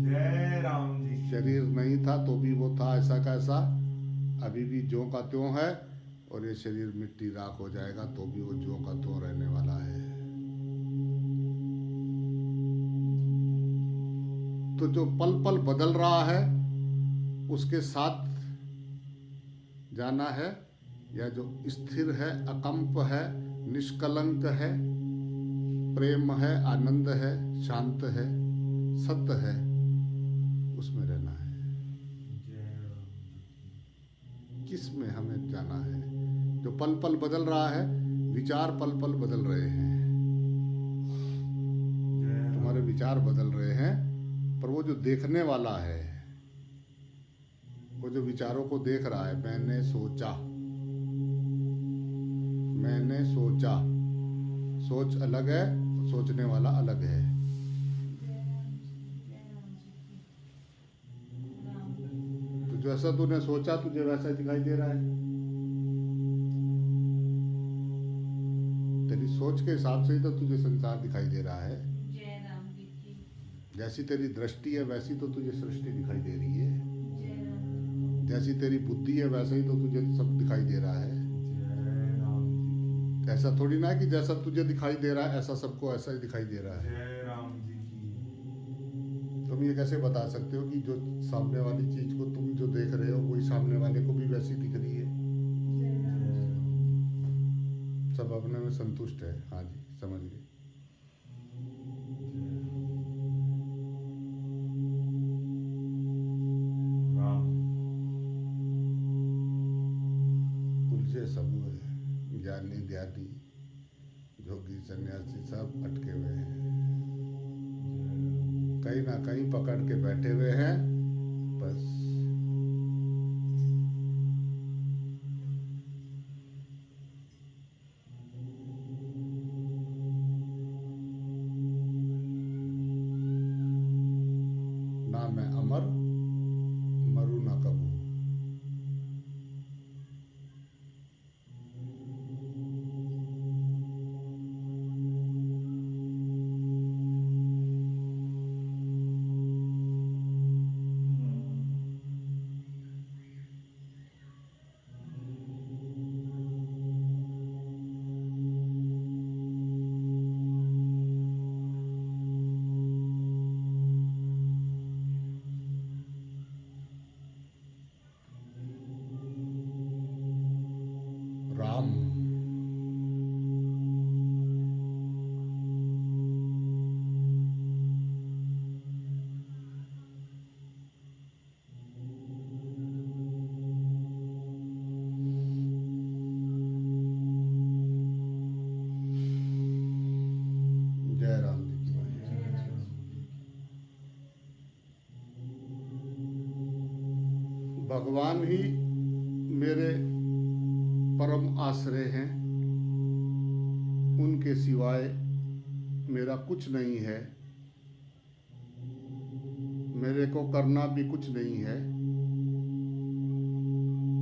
जय राम जी की। शरीर नहीं था तो भी वो था ऐसा कैसा, अभी भी ज्यों का त्यों है, और ये शरीर मिट्टी राख हो जाएगा तो भी वो ज्यों का त्यों रहने वाला है। तो जो पल पल बदल रहा है उसके साथ जाना है, या जो स्थिर है, अकंप है, निष्कलंक है, प्रेम है, आनंद है, शांत है, सत्य है, उसमें रहना है। जय राम जी किस में हमें जाना है? जो पल पल बदल रहा है, विचार पल पल बदल रहे हैं, की। जय राम। तुम्हारे विचार बदल रहे हैं, पर वो जो देखने वाला है, वो जो विचारों को देख रहा है, मैंने सोचा, मैंने सोचा, सोच अलग है, सोचने वाला अलग है। तो जैसा तूने सोचा तुझे वैसा ही दिखाई दे रहा है। तेरी सोच के हिसाब से ही तो तुझे संसार दिखाई दे रहा है। जय राम जी की। जैसी तेरी दृष्टि है वैसी तो तुझे सृष्टि दिखाई दे रही है। जय राम। जैसी तेरी बुद्धि है वैसा ही तो तुझे सब दिखाई दे रहा है। जय राम जी की। ऐसा थोड़ी ना है कि जैसा तुझे दिखाई दे रहा है ऐसा सबको ऐसा ही दिखाई दे रहा है। जय राम जी की। तुम ये कैसे बता सकते हो कि जो सामने वाली चीज को तुम जो देख रहे हो वही सामने वाले को भी वैसी दिख रही है? जय राम। सब अपने में संतुष्ट है। हाँ जी, समझ गए। राम। उलझे सब हुए, ज्ञानी ध्यानी जोगी सन्यासी सब अटके हुए हैं, कहीं ना कहीं पकड़ के बैठे हुए हैं। बस ना मैं अमर, मरू ना कबू। राम। जय राम जी की जय। जय राम। भगवान ही मेरे परम आश्रय हैं, उनके सिवाय मेरा कुछ नहीं है। मेरे को करना भी कुछ नहीं है,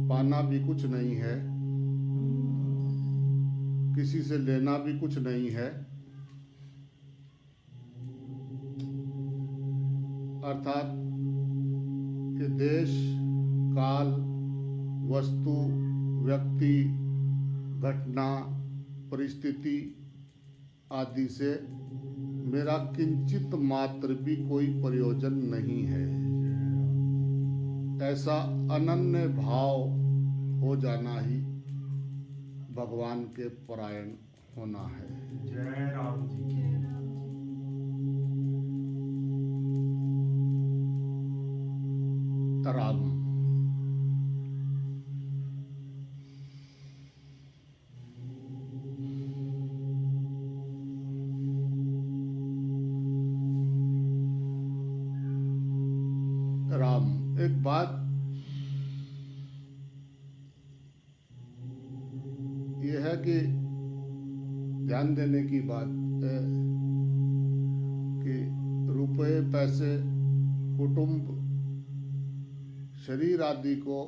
पाना भी कुछ नहीं है, किसी से लेना भी कुछ नहीं है। अर्थात कि देश, काल, वस्तु, व्यक्ति, घटना, परिस्थिति आदि से मेरा किंचित मात्र भी कोई प्रयोजन नहीं है। ऐसा अनन्य भाव हो जाना ही भगवान के परायण होना है। जय राम जी की। जय राम जी। राम। राम। एक बात यह है कि ध्यान देने की बात है कि रुपए, पैसे, कुटुंब, शरीर आदि को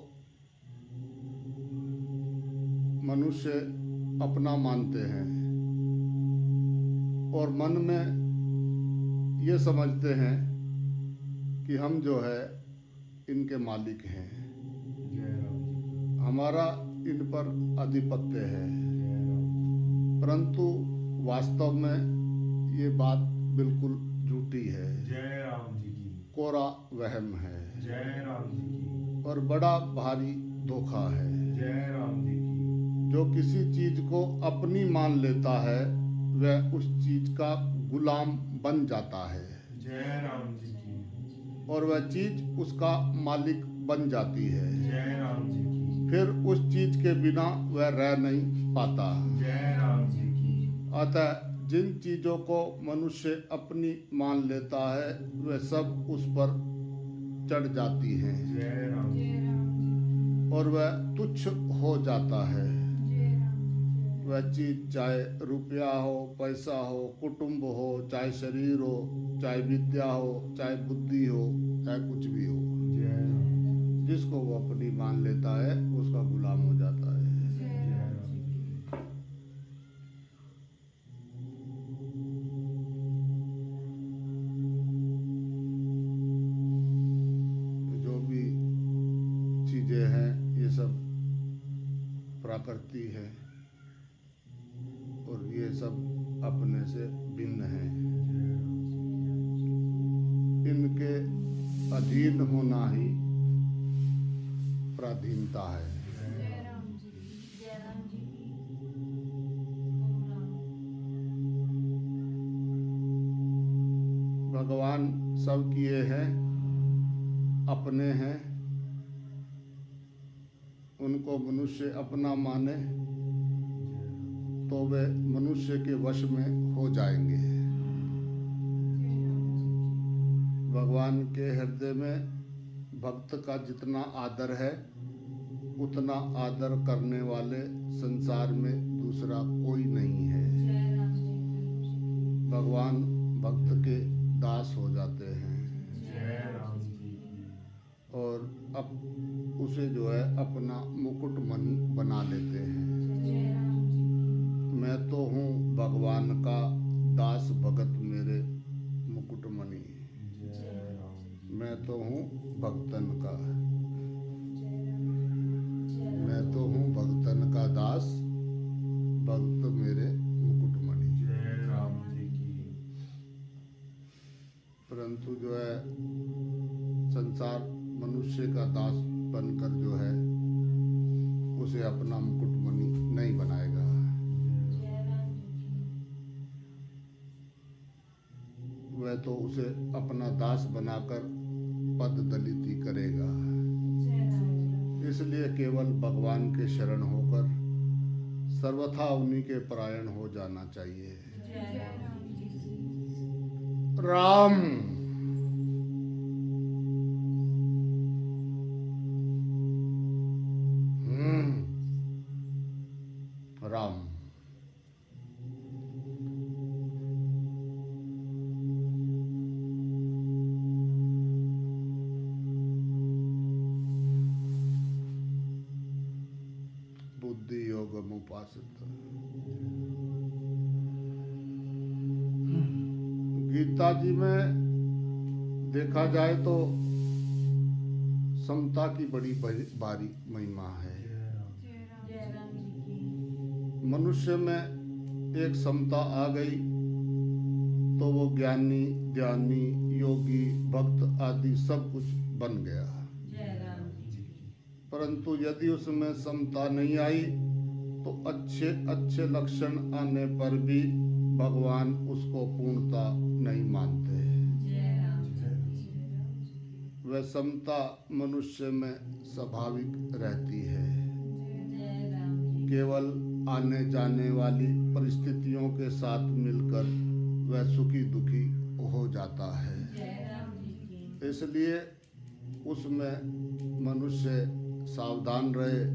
मनुष्य अपना मानते हैं और मन में ये समझते हैं कि हम जो है इनके मालिक हैं, जय राम जी। हमारा इन पर आधिपत्य है। जय राम। परंतु वास्तव में ये बात बिल्कुल झूठी है, जय राम जी की। कोरा वहम है जय राम जी की। और बड़ा भारी धोखा है। जय राम जी की। जो किसी चीज को अपनी मान लेता है वह उस चीज का गुलाम बन जाता है जय राम जी की। और वह चीज उसका मालिक बन जाती है। जय राम जी की। फिर उस चीज के बिना वह रह नहीं पाता। जय राम जी की। अतः जिन चीजों को मनुष्य अपनी मान लेता है वह सब उस पर चढ़ जाती हैं जय राम जी। जय राम जी। और वह तुच्छ हो जाता है। जय राम जी। वह चीज चाहे रुपया हो, पैसा हो, कुटुंब हो, चाहे शरीर हो, चाहे विद्या हो, चाहे बुद्धि हो, चाहे कुछ भी हो, जय राम। जिसको वो अपनी मान लेता है उसका गुलाम हो जाता है। जय राम जी। जो भी चीजें हैं ये सब प्राकृति है और ये सब अपने से भिन्न हैं। इनके अधीन होना ही पराधीनता है। जय राम जी की। जय राम जी की। ओम राम। भगवान सब किए हैं, अपने हैं, उनको मनुष्य अपना माने तो वे मनुष्य के वश में हो जाएंगे। जय राम जी। भगवान के हृदय में भक्त का जितना आदर है उतना आदर करने वाले संसार में दूसरा कोई नहीं है। जय राम जी। भगवान भक्त के दास हो जाते हैं जय राम जी की। और अब उसे जो है अपना मुकुटमणि बना लेते हैं। जय राम जी। मैं तो हूँ भगवान का दास, भगत मेरे मुकुटमणि। जय राम जी। मैं तो हूँ भक्तन का, जय राम जी। जय मैं तो हूँ भक्तन का दास, भक्त मेरे मुकुटमणि। जय राम जी की। परंतु जो है संसार मनुष्य का दास बनकर जो है उसे अपना मुकुटमणि नहीं बनाएगा। जय राम जी। वह तो उसे अपना दास बनाकर पद दलिती करेगा। जय राम जी। इसलिए केवल भगवान के शरण होकर सर्वथा उन्हीं के परायण हो जाना चाहिए। जय राम जी। राम। राम। बुद्धि योगम उपासित। गीता जी में देखा जाए तो समता की बड़ी भारी महिमा है। जय राम जी की। मनुष्य में एक समता आ गई तो वो ज्ञानी, ध्यानी, योगी, भक्त आदि सब कुछ बन गया। जय राम परंतु यदि उसमें समता नहीं आई तो अच्छे अच्छे लक्षण आने पर भी भगवान उसको पूर्णता नहीं मानते। जय राम जी की। वह समता मनुष्य में स्वाभाविक रहती है। जय राम जी। केवल आने जाने वाली परिस्थितियों के साथ मिलकर वह सुखी दुखी हो जाता है। जय राम जी की। इसलिए उसमें मनुष्य सावधान रहे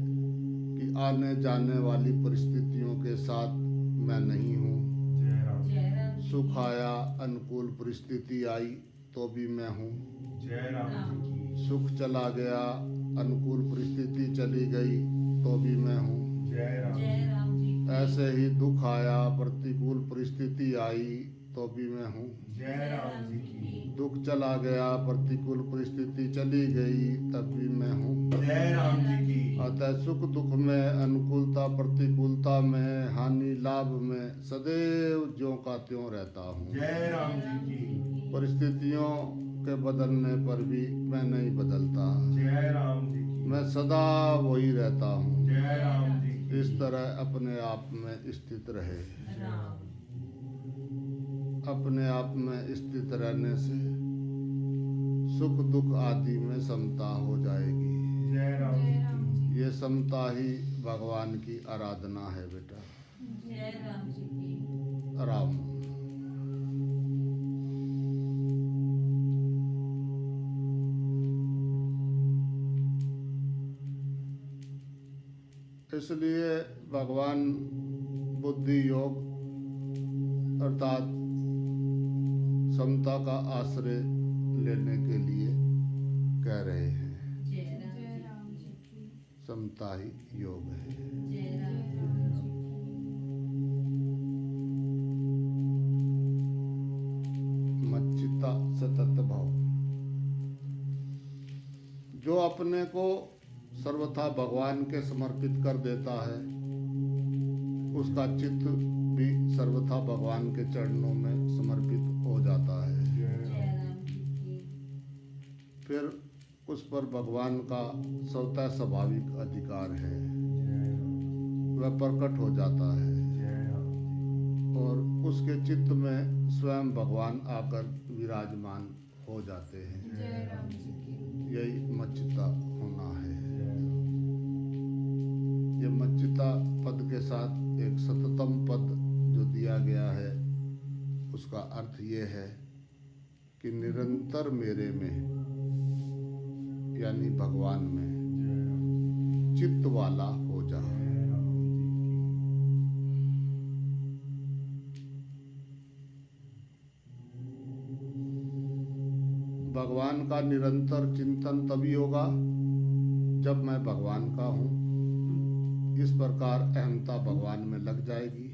कि आने जाने वाली परिस्थितियों के साथ मैं नहीं हूँ। जय राम जय राम जी। सुख आया, अनुकूल परिस्थिति आई तो भी मैं हूँ। जय राम जी की। सुख चला गया, अनुकूल परिस्थिति चली गई तो भी मैं हूँ। जय राम जय राम जी की। ऐसे ही दुख आया, प्रतिकूल परिस्थिति आई तो भी मैं हूँ। जय राम जी की। दुख चला गया, प्रतिकूल परिस्थिति चली गई तब भी मैं हूँ। जय राम जी की। अतः सुख दुख में, अनुकूलता प्रतिकूलता में, हानि लाभ में सदैव ज्यों का त्यों रहता हूँ। जय राम जी की। परिस्थितियों के बदलने पर भी मैं नहीं बदलता। जय राम जी की। मैं सदा वही रहता हूँ। जय राम जी की। इस तरह अपने आप में स्थित रहे। राम। अपने आप में स्थित रहने से सुख दुख आदि में समता हो जाएगी। जय राम जी की। ये समता ही भगवान की आराधना है बेटा। जय राम जी की। राम। इसलिए भगवान बुद्धि योग अर्थात समता का आश्रय लेने के लिए कह रहे हैं। जय राम जी की। समता ही योग है। जय राम जी की। मच्चिता सतत भाव। जो अपने को सर्वथा भगवान के समर्पित कर देता है उसका चित्त भी सर्वथा भगवान के चरणों में समर्पित हो जाता है। जय राम जी की। फिर उस पर भगवान का स्वतः स्वाभाविक अधिकार है, वह प्रकट हो जाता है और उसके चित्त में स्वयं भगवान आकर विराजमान हो जाते हैं। जय राम जी की। यही मच्चिता होना है। ये मच्चिता पद के साथ एक सततम पद जो दिया गया है उसका अर्थ ये है कि निरंतर मेरे में यानी भगवान में चित्त वाला हो जा। भगवान का निरंतर चिंतन तभी होगा जब मैं भगवान का हूँ। इस प्रकार अहमता भगवान में लग जाएगी।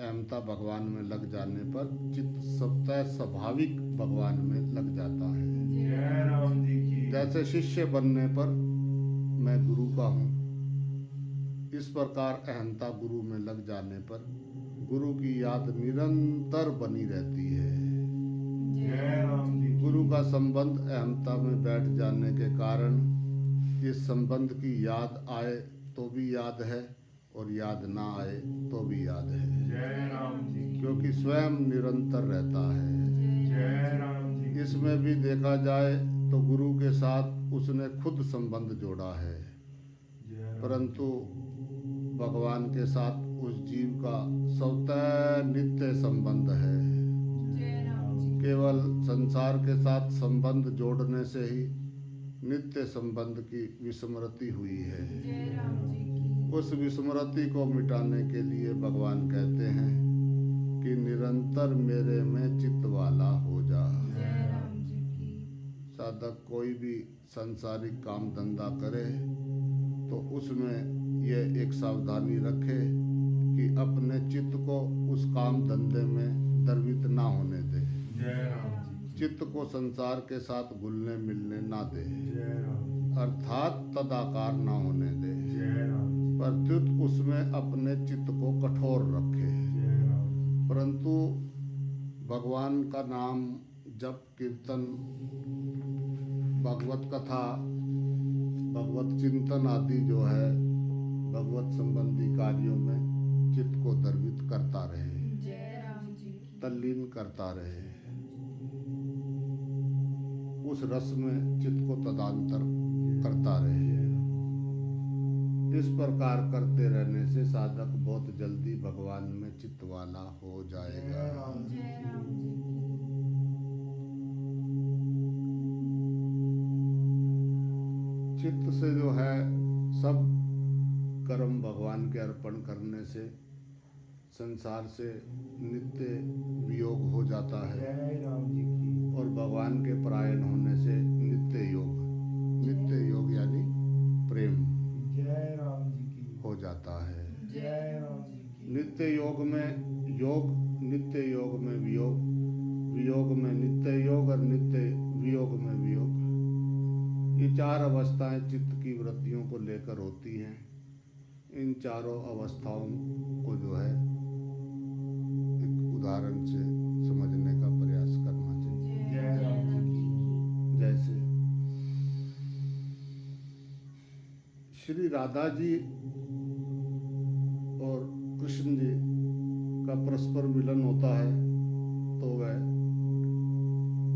अहमता भगवान में लग जाने पर चित्त स्वतः स्वाभाविक भगवान में लग जाता है। जय राम जी की। जैसे शिष्य बनने पर मैं गुरु का हूँ, इस प्रकार अहमता गुरु में लग जाने पर गुरु की याद निरंतर बनी रहती है। जय राम जी। गुरु का संबंध अहमता में बैठ जाने के कारण इस संबंध की याद आए तो भी याद है और याद ना आए तो भी याद है। जय राम जी की। क्योंकि स्वयं निरंतर रहता है। जय राम जी। इसमें भी देखा जाए तो गुरु के साथ उसने खुद संबंध जोड़ा है, परंतु भगवान के साथ उस जीव का स्वतः नित्य संबंध है। केवल संसार के साथ संबंध जोड़ने से ही नित्य संबंध की विस्मृति हुई है। उस विस्मृति को मिटाने के लिए भगवान कहते हैं कि निरंतर मेरे में चित्त वाला हो जा। साधक कोई भी सांसारिक काम धंधा करे तो उसमें यह एक सावधानी रखे कि अपने चित्त को उस काम धंधे में द्रवित ना होने दे। जय राम जी। चित्त को संसार के साथ घुलने मिलने ना दे, जय राम। अर्थात तदाकार ना होने दे, जय राम। प्रत्युत उसमें अपने चित्त को कठोर रखे। जय राम। परंतु भगवान का नाम जप कीर्तन भगवत कथा भगवत चिंतन आदि जो है भगवत संबंधी कार्यों में चित्त को द्रवित करता रहे, जय राम जी की तल्लीन करता रहे, उस रस में चित्त को तदांतर करता रहे। इस प्रकार करते रहने से साधक बहुत जल्दी भगवान में चित्त वाला हो जाएगा। जय राम जी की चित्त से जो है सब कर्म भगवान के अर्पण करने से संसार से नित्य वियोग हो जाता है जय राम जी की और भगवान के परायण होने से नित्य योग यानी प्रेम जय राम जी की हो जाता है। जय राम जी की नित्य योग में योग, नित्य योग में वियोग, वियोग में नित्य योग और नित्य वियोग में वियोग। ये चार अवस्थाएं चित्त की वृत्तियों को लेकर होती हैं। इन चारों अवस्थाओं को जो है एक उदाहरण से समझने का प्रयास करना चाहिए। जय राम जी की जैसे श्री राधा जी और कृष्ण जी का परस्पर मिलन होता है तो वह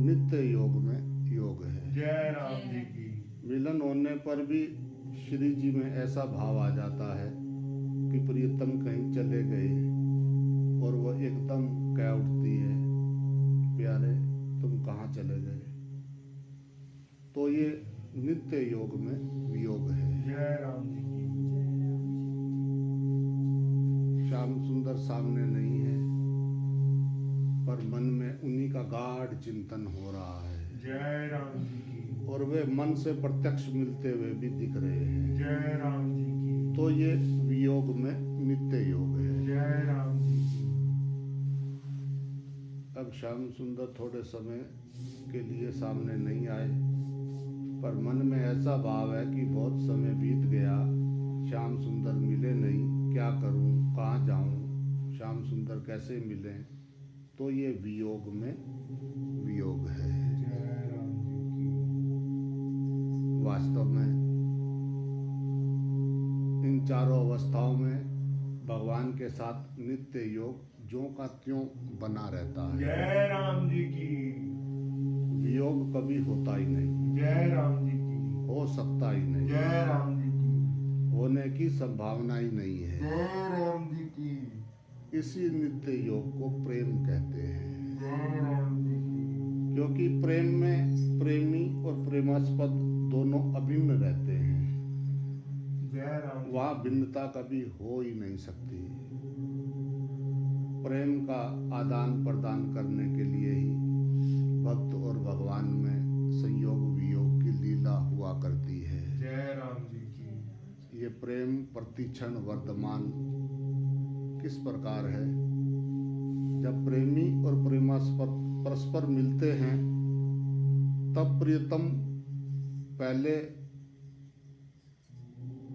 नित्य योग में योग है। जय राम जी की मिलन होने पर भी श्री जी में ऐसा भाव आ जाता है कि प्रियतम कहीं चले गए और वो एकदम कह उठती है, प्यारे तुम कहाँ चले गए। तो ये नित्य योग में वियोग है। जय राम जी की श्याम सुंदर सामने नहीं है पर मन में उन्हीं का गाढ़ चिंतन हो रहा है जय राम जी की और वे मन से प्रत्यक्ष मिलते हुए भी दिख रहे हैं। जय राम जी की तो ये वियोग में नित्य योग है। जय राम जी की अब श्याम सुंदर थोड़े समय के लिए सामने नहीं आए पर मन में ऐसा भाव है कि बहुत समय बीत गया, श्याम सुंदर मिले नहीं, क्या करूं, कहाँ जाऊं, श्याम सुंदर कैसे मिलें। तो ये वियोग में वियोग है। जय राम जी की वास्तव में इन चारों अवस्थाओं में भगवान के साथ नित्य योग ज्यों का त्यों बना रहता है। जय राम जी की वियोग कभी होता ही नहीं, जय राम जी की हो सकता ही नहीं, जय राम जी की होने की संभावना ही नहीं है। जय राम जी की इसी नित्य योग को प्रेम कहते हैं जय राम जी की क्योंकि प्रेम में प्रेमी और प्रेमास्पद दोनों अभिन्न रहते हैं। जय राम जी वहाँ भिन्नता कभी हो ही नहीं सकती। प्रेम का आदान प्रदान करने के लिए ही भक्त और भगवान में संयोग वियोग की लीला हुआ करती है। जय राम जी की ये प्रेम प्रतिक्षण वर्तमान किस प्रकार है। जब प्रेमी और प्रेमास्पद परस्पर मिलते हैं तब प्रियतम पहले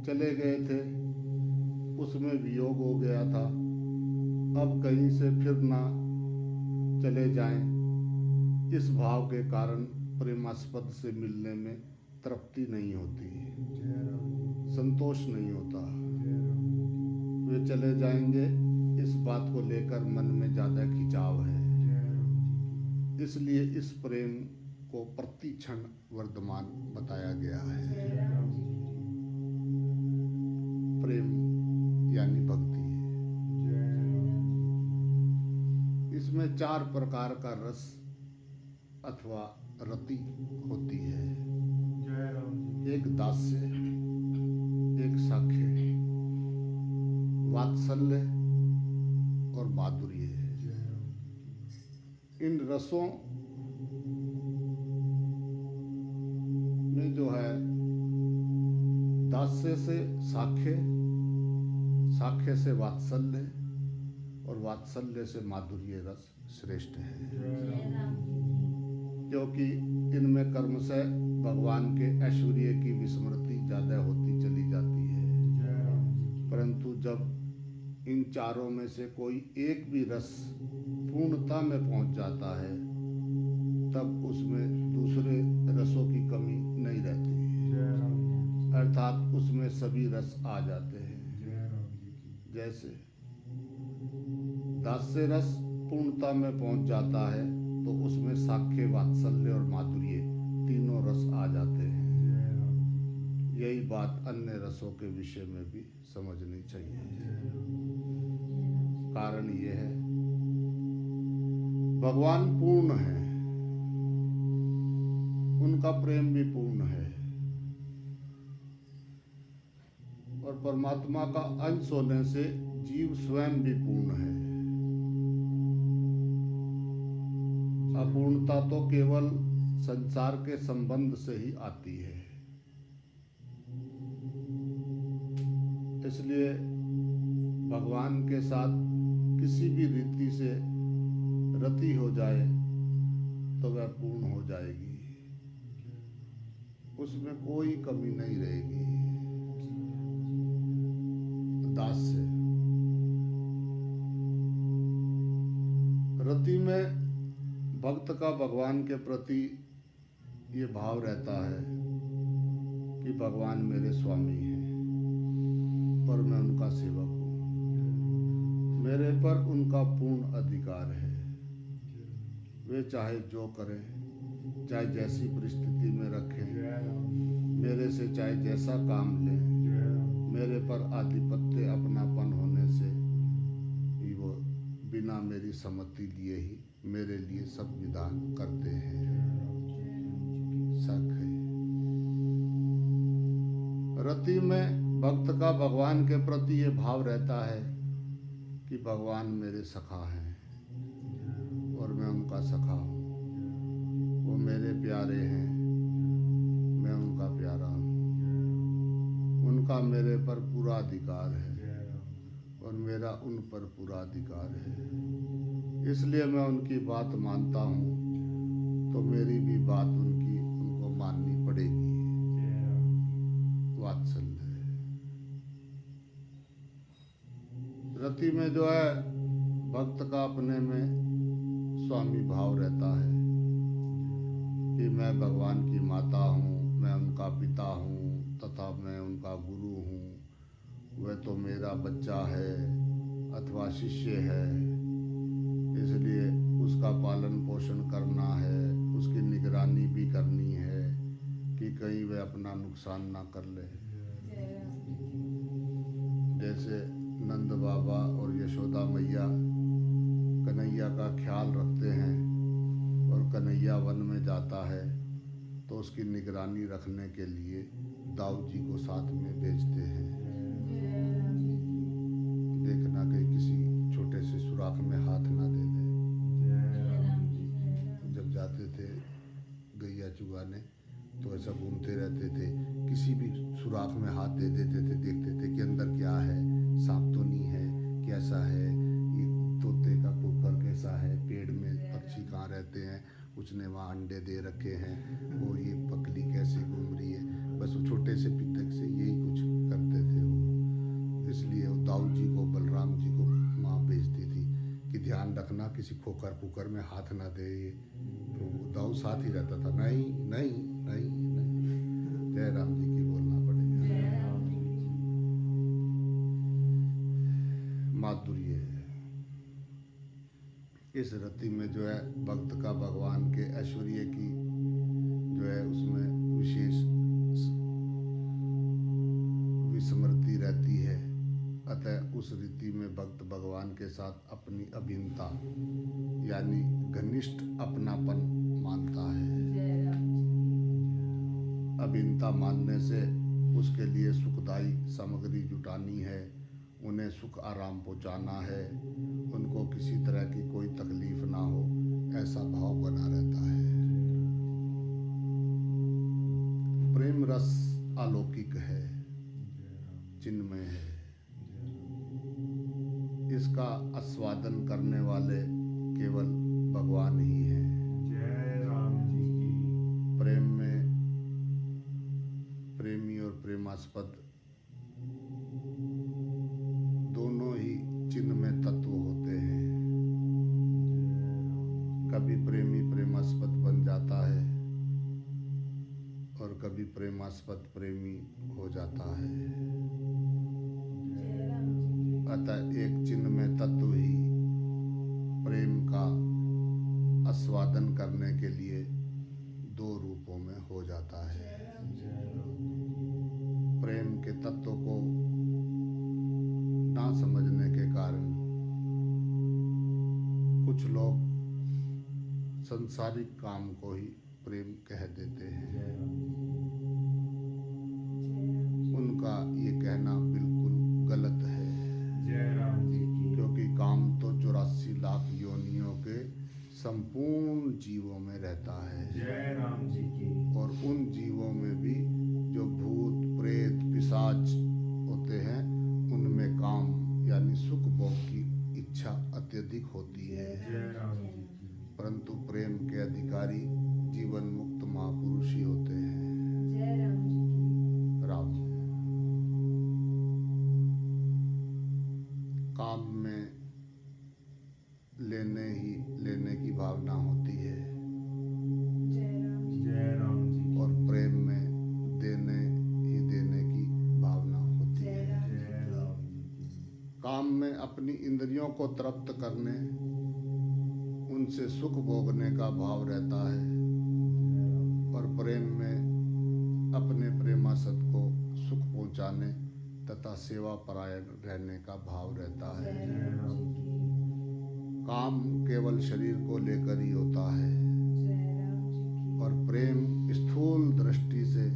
चले गए थे, उसमें वियोग हो गया था, अब कहीं से फिर ना चले जाएं, इस भाव के कारण प्रेमास्पद से मिलने में तृप्ति नहीं होती, जय राम संतोष नहीं होता। जय राम वे चले जाएंगे इस बात को लेकर मन में ज़्यादा खिंचाव है। जय राम जी इसलिए इस प्रेम को प्रतिक्षण वर्तमान बताया गया है। जय राम जी प्रेम यानी भक्ति। जय राम इसमें चार प्रकार का रस अथवा रति होती है। जय राम जी एक दास्य, एक साख्य, वात्सल्य और माधुर्य। जय राम इन रसों में जो है दास्य से साख्य, साख्य से वात्सल्य और वात्सल्य से माधुर्य रस श्रेष्ठ है जय राम जी क्योंकि इनमें कर्म से भगवान के ऐश्वर्य की विस्मृति ज़्यादा होती चली जाती है। जय राम जी परंतु जब इन चारों में से कोई एक भी रस पूर्णता में पहुंच जाता है तब उसमें दूसरे रसों की कमी नहीं रहती। जय राम अर्थात उसमें सभी रस आ जाते हैं। जय राम जी की जैसे दास्य रस पूर्णता में पहुंच जाता है तो उसमें साख्य, वात्सल्य और माधुर्य तीनों रस आ जाते हैं। जय राम जी की यही बात अन्य रसों के विषय में भी समझनी चाहिए। जय राम कारण ये है, भगवान पूर्ण है, उनका प्रेम भी पूर्ण है और परमात्मा का अंश होने से जीव स्वयं भी पूर्ण है। अपूर्णता तो केवल संसार के संबंध से ही आती है। इसलिए भगवान के साथ किसी भी रीति से रति हो जाए तो वह पूर्ण हो जाएगी, उसमें कोई कमी नहीं रहेगी। दास्य रति में भक्त का भगवान के प्रति ये भाव रहता है कि भगवान मेरे स्वामी हैं और मैं उनका सेवक हूँ, मेरे पर उनका पूर्ण अधिकार है। वे चाहे जो करें, चाहे जैसी परिस्थिति में रखें, जय राम मेरे से चाहे जैसा काम लें, जय राम मेरे पर आधिपत्य अपनापन होने से ही वो बिना मेरी सम्मति लिए ही मेरे लिए सब विधान करते हैं। शक है। रति में भक्त का भगवान के प्रति ये भाव रहता है कि भगवान मेरे सखा हैं और मैं उनका सखा हूँ, वो मेरे प्यारे हैं, मैं उनका प्यारा हूँ, उनका मेरे पर पूरा अधिकार है और मेरा उन पर पूरा अधिकार है। इसलिए मैं उनकी बात मानता हूँ तो मेरी भी बात उनको माननी पड़ेगी। वात्सल्य रति में जो है भक्त का अपने में स्वामी भाव रहता है कि मैं भगवान की माता हूँ, मैं उनका पिता हूँ तथा मैं उनका गुरु हूँ, वह तो मेरा बच्चा है अथवा शिष्य है, इसलिए उसका पालन पोषण करना है, उसकी निगरानी भी करनी है कि कहीं वह अपना नुकसान ना कर ले। जैसे नंद बाबा और यशोदा मैया कन्हैया का ख्याल रखते हैं और कन्हैया वन में जाता है तो उसकी निगरानी रखने के लिए दाऊ जी को साथ में भेजते हैं। देखना कहीं किसी छोटे से सुराख में हाथ ना दे दे। जब जाते थे गैया चुगाने तो ऐसा घूमते रहते थे, किसी भी सुराख में हाथ दे देते थे, देखते थे कि अंदर क्या है, सांप तो नहीं है, कैसा है, ये तोते का कुकर कैसा है, पेड़ में पक्षी कहाँ रहते हैं, उसने वहाँ अंडे दे रखे हैं, वो ये पकली कैसे घूम रही है, बस वो छोटे से पितक से यही कुछ करते थे वो। इसलिए वो दाऊ जी को, बलराम जी को माँ भेजती थी कि ध्यान रखना किसी खोकर कुकर में हाथ ना दे। तो दाऊ साथ ही रहता था, नहीं नहीं नहीं नहीं। जय राम जी की बोलना पड़ेगा। माधुर्य इस रति में जो है भक्त का भगवान के ऐश्वर्य की जो है उसमें विशेष विस्मृति रहती है। अतः उस रीति में भक्त भगवान के साथ अपनी अभिन्नता यानी घनिष्ठ अपनापन मानता है। अभिन्नता मानने से उसके लिए सुखदायी सामग्री जुटानी है, उन्हें सुख आराम पहुंचाना है, उनको किसी तरह की कोई तकलीफ ना हो, ऐसा भाव बना रहता है। प्रेम रस अलौकिक है, चिन्मय है, इसका आस्वादन करने वाले केवल भगवान ही हैं। जय राम जी की। प्रेम में प्रेमी और प्रेमास्पद दोनों ही चिन्मय तत्व होते हैं। कभी प्रेमी प्रेमास्पद बन जाता है और कभी प्रेमास्पद प्रेमी हो जाता है। जय राम जी की अतः एक चिन्मय तत्व ही प्रेम का आस्वादन करने के लिए दो रूपों में हो जाता है। जय राम जी जय की राम प्रेम के तत्व को ना समझने के कारण कुछ लोग संसारिक काम को ही प्रेम कह देते हैं। जय राम जय राम जी उनका ये कहना बिल्कुल गलत है, जय राम जी की क्योंकि काम तो 84 लाख योनियों के संपूर्ण जीवों में रहता है जय राम जी की और उन जीवों में भी जो भूत प्रेत पिशाच होते हैं उनमें काम यानी सुख भोग की इच्छा अत्यधिक होती है। जय राम जी की परंतु प्रेम के अधिकारी जीवन मुक्त महापुरुष ही होते हैं। जय राम जी की राम काम में लेने की भावना होती है जय राम जी जय राम जी और प्रेम में देने की भावना होती जय है। राम जी जय राम जी की काम में अपनी इंद्रियों को तृप्त करने उनसे सुख भोगने का भाव रहता है और प्रेम में अपने प्रेमासक्त को सुख पहुंचाने तथा सेवा परायण रहने का भाव रहता है। जय राम जी की काम केवल शरीर को लेकर ही होता है जय राम जी की और प्रेम स्थूल दृष्टि से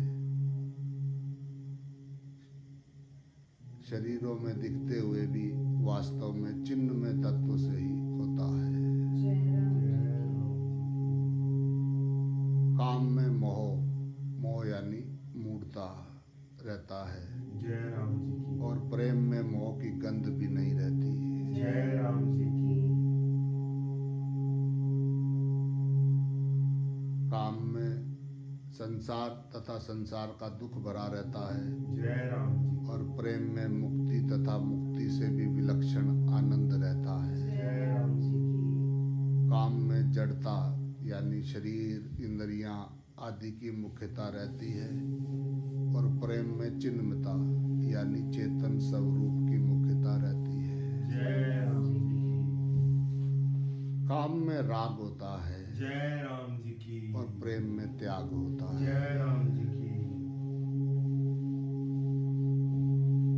शरीरों में दिखते हुए भी वास्तव में चिन्ह में तत्व से ही होता है। जय राम जी जय राम काम में मोह यानी मूढ़ता रहता है जय राम जी की और प्रेम में मोह की गंध भी नहीं रहती। जय राम जी की काम में संसार तथा संसार का दुख भरा रहता है जय राम जी और प्रेम में मुक्ति तथा मुक्ति से भी विलक्षण आनंद रहता है। जय राम जी की काम में जड़ता यानी शरीर इंद्रियां आदि की मुख्यता रहती है और प्रेम में चिन्मता यानी चेतन स्वरूप की मुख्यता रहती है। जय राम जी की काम में राग होता है जय राम जी की और प्रेम में त्याग होता है। जय राम जी की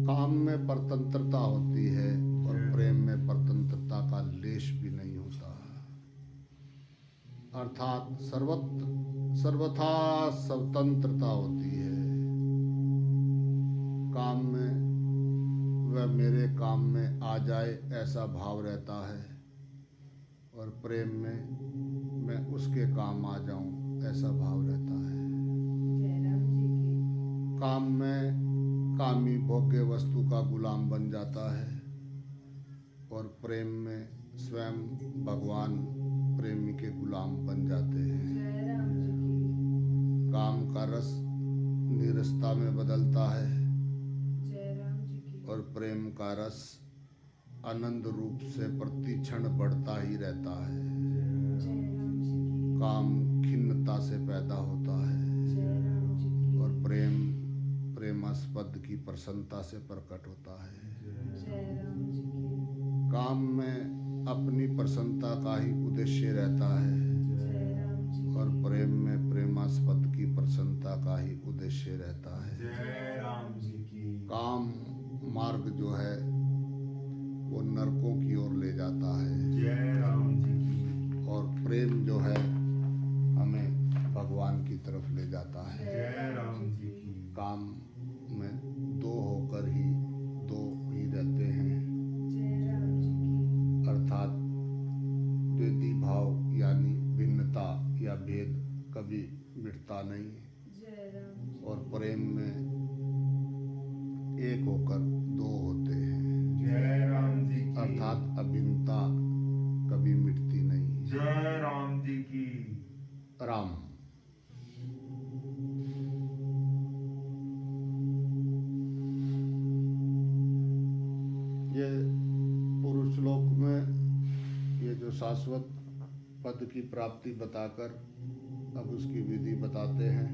काम में परतंत्रता होती है और प्रेम में परतंत्रता का लेश भी नहीं होता, अर्थात सर्वथा स्वतंत्रता होती है। काम में वह मेरे काम में आ जाए ऐसा भाव रहता है और प्रेम में मैं उसके काम आ जाऊं ऐसा भाव रहता है। जय राम जी की काम में कामी भोग्य वस्तु का गुलाम बन जाता है और प्रेम में स्वयं भगवान प्रेमी के गुलाम बन जाते हैं। जय राम जी की काम का रस निरस्ता में बदलता है जय राम जी की और प्रेम का रस आनंद रूप से प्रति क्षण बढ़ता ही रहता है। जय राम जी की काम खिन्नता से पैदा होता है जय राम जी की और प्रेमास्पद की प्रसन्नता से प्रकट होता है। जय राम जी की काम में अपनी प्रसन्नता का ही उद्देश्य रहता है जय राम जी और प्रेम में प्रेमास्पद की प्रसन्नता का ही उद्देश्य रहता है। जय राम जी की काम मार्ग जो है वो नरकों की ओर ले जाता है जय राम जी की और प्रेम जो है हमें भगवान की तरफ ले जाता है। जय राम जी की काम में दो होकर ही दो ही रहते हैं, जय राम जी की अर्थात द्वैती भाव यानी भिन्नता या भेद कभी मिटता नहीं जय राम जी और प्रेम में एक होकर दो होते हैं, जय राम जी की अर्थात अभिन्नता कभी मिटती नहीं। जय राम जी की राम ये पुरुष लोक में ये जो शाश्वत पद की प्राप्ति बताकर अब उसकी विधि बताते हैं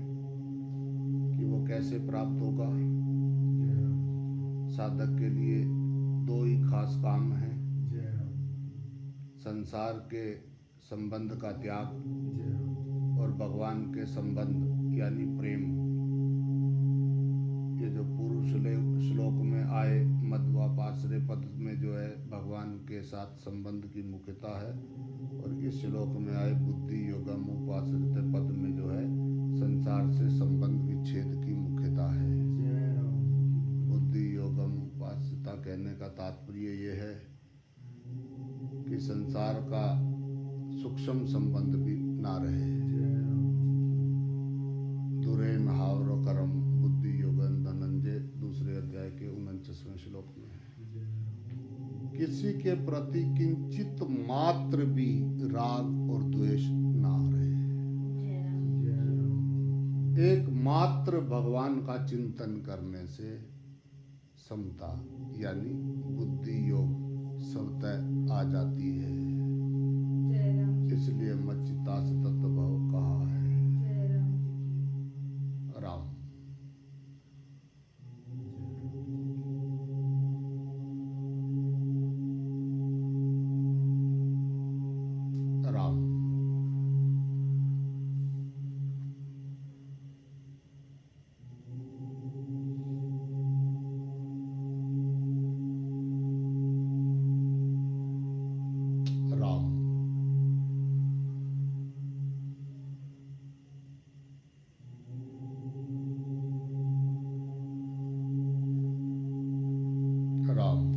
कि वो कैसे प्राप्त होगा। जय राम साधक के लिए दो ही खास काम हैं, जय राम संसार के संबंध का त्याग जय राम और भगवान के संबंध यानी प्रेम। ये जो पूर्व श्लोक में आए मध्वापाश्रय पद में जो है भगवान के साथ संबंध की मुख्यता है, और इस श्लोक में आए बुद्धि योगम उपाश्रित पद में जो है संसार से संबंध विच्छेद की मुख्यता है। जय राम बुद्धि योगम उपाश्रिता कहने का तात्पर्य ये है कि संसार का सूक्ष्म संबंध भी ना रहे। जय राम दुरेन हावर करम बुद्धि योगन धनंजय, दूसरे अध्याय के 49वें श्लोक में है। जय राम किसी के प्रति किंचित मात्र भी राग और द्वेष ना रहे। जय राम जय राम एकमात्र भगवान का चिंतन करने से समता यानी बुद्धि योग स्वतः आ जाती है। जय राम इसलिए मच्चिता से तत्वभाव कहा है। जय राम राम राम राम राम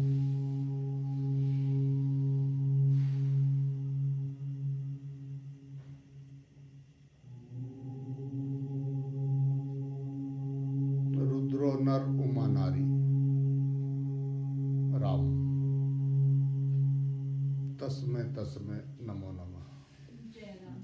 रुद्रो नर उमा नारी राम तस्मै तस्मै नमो नमः। जय राम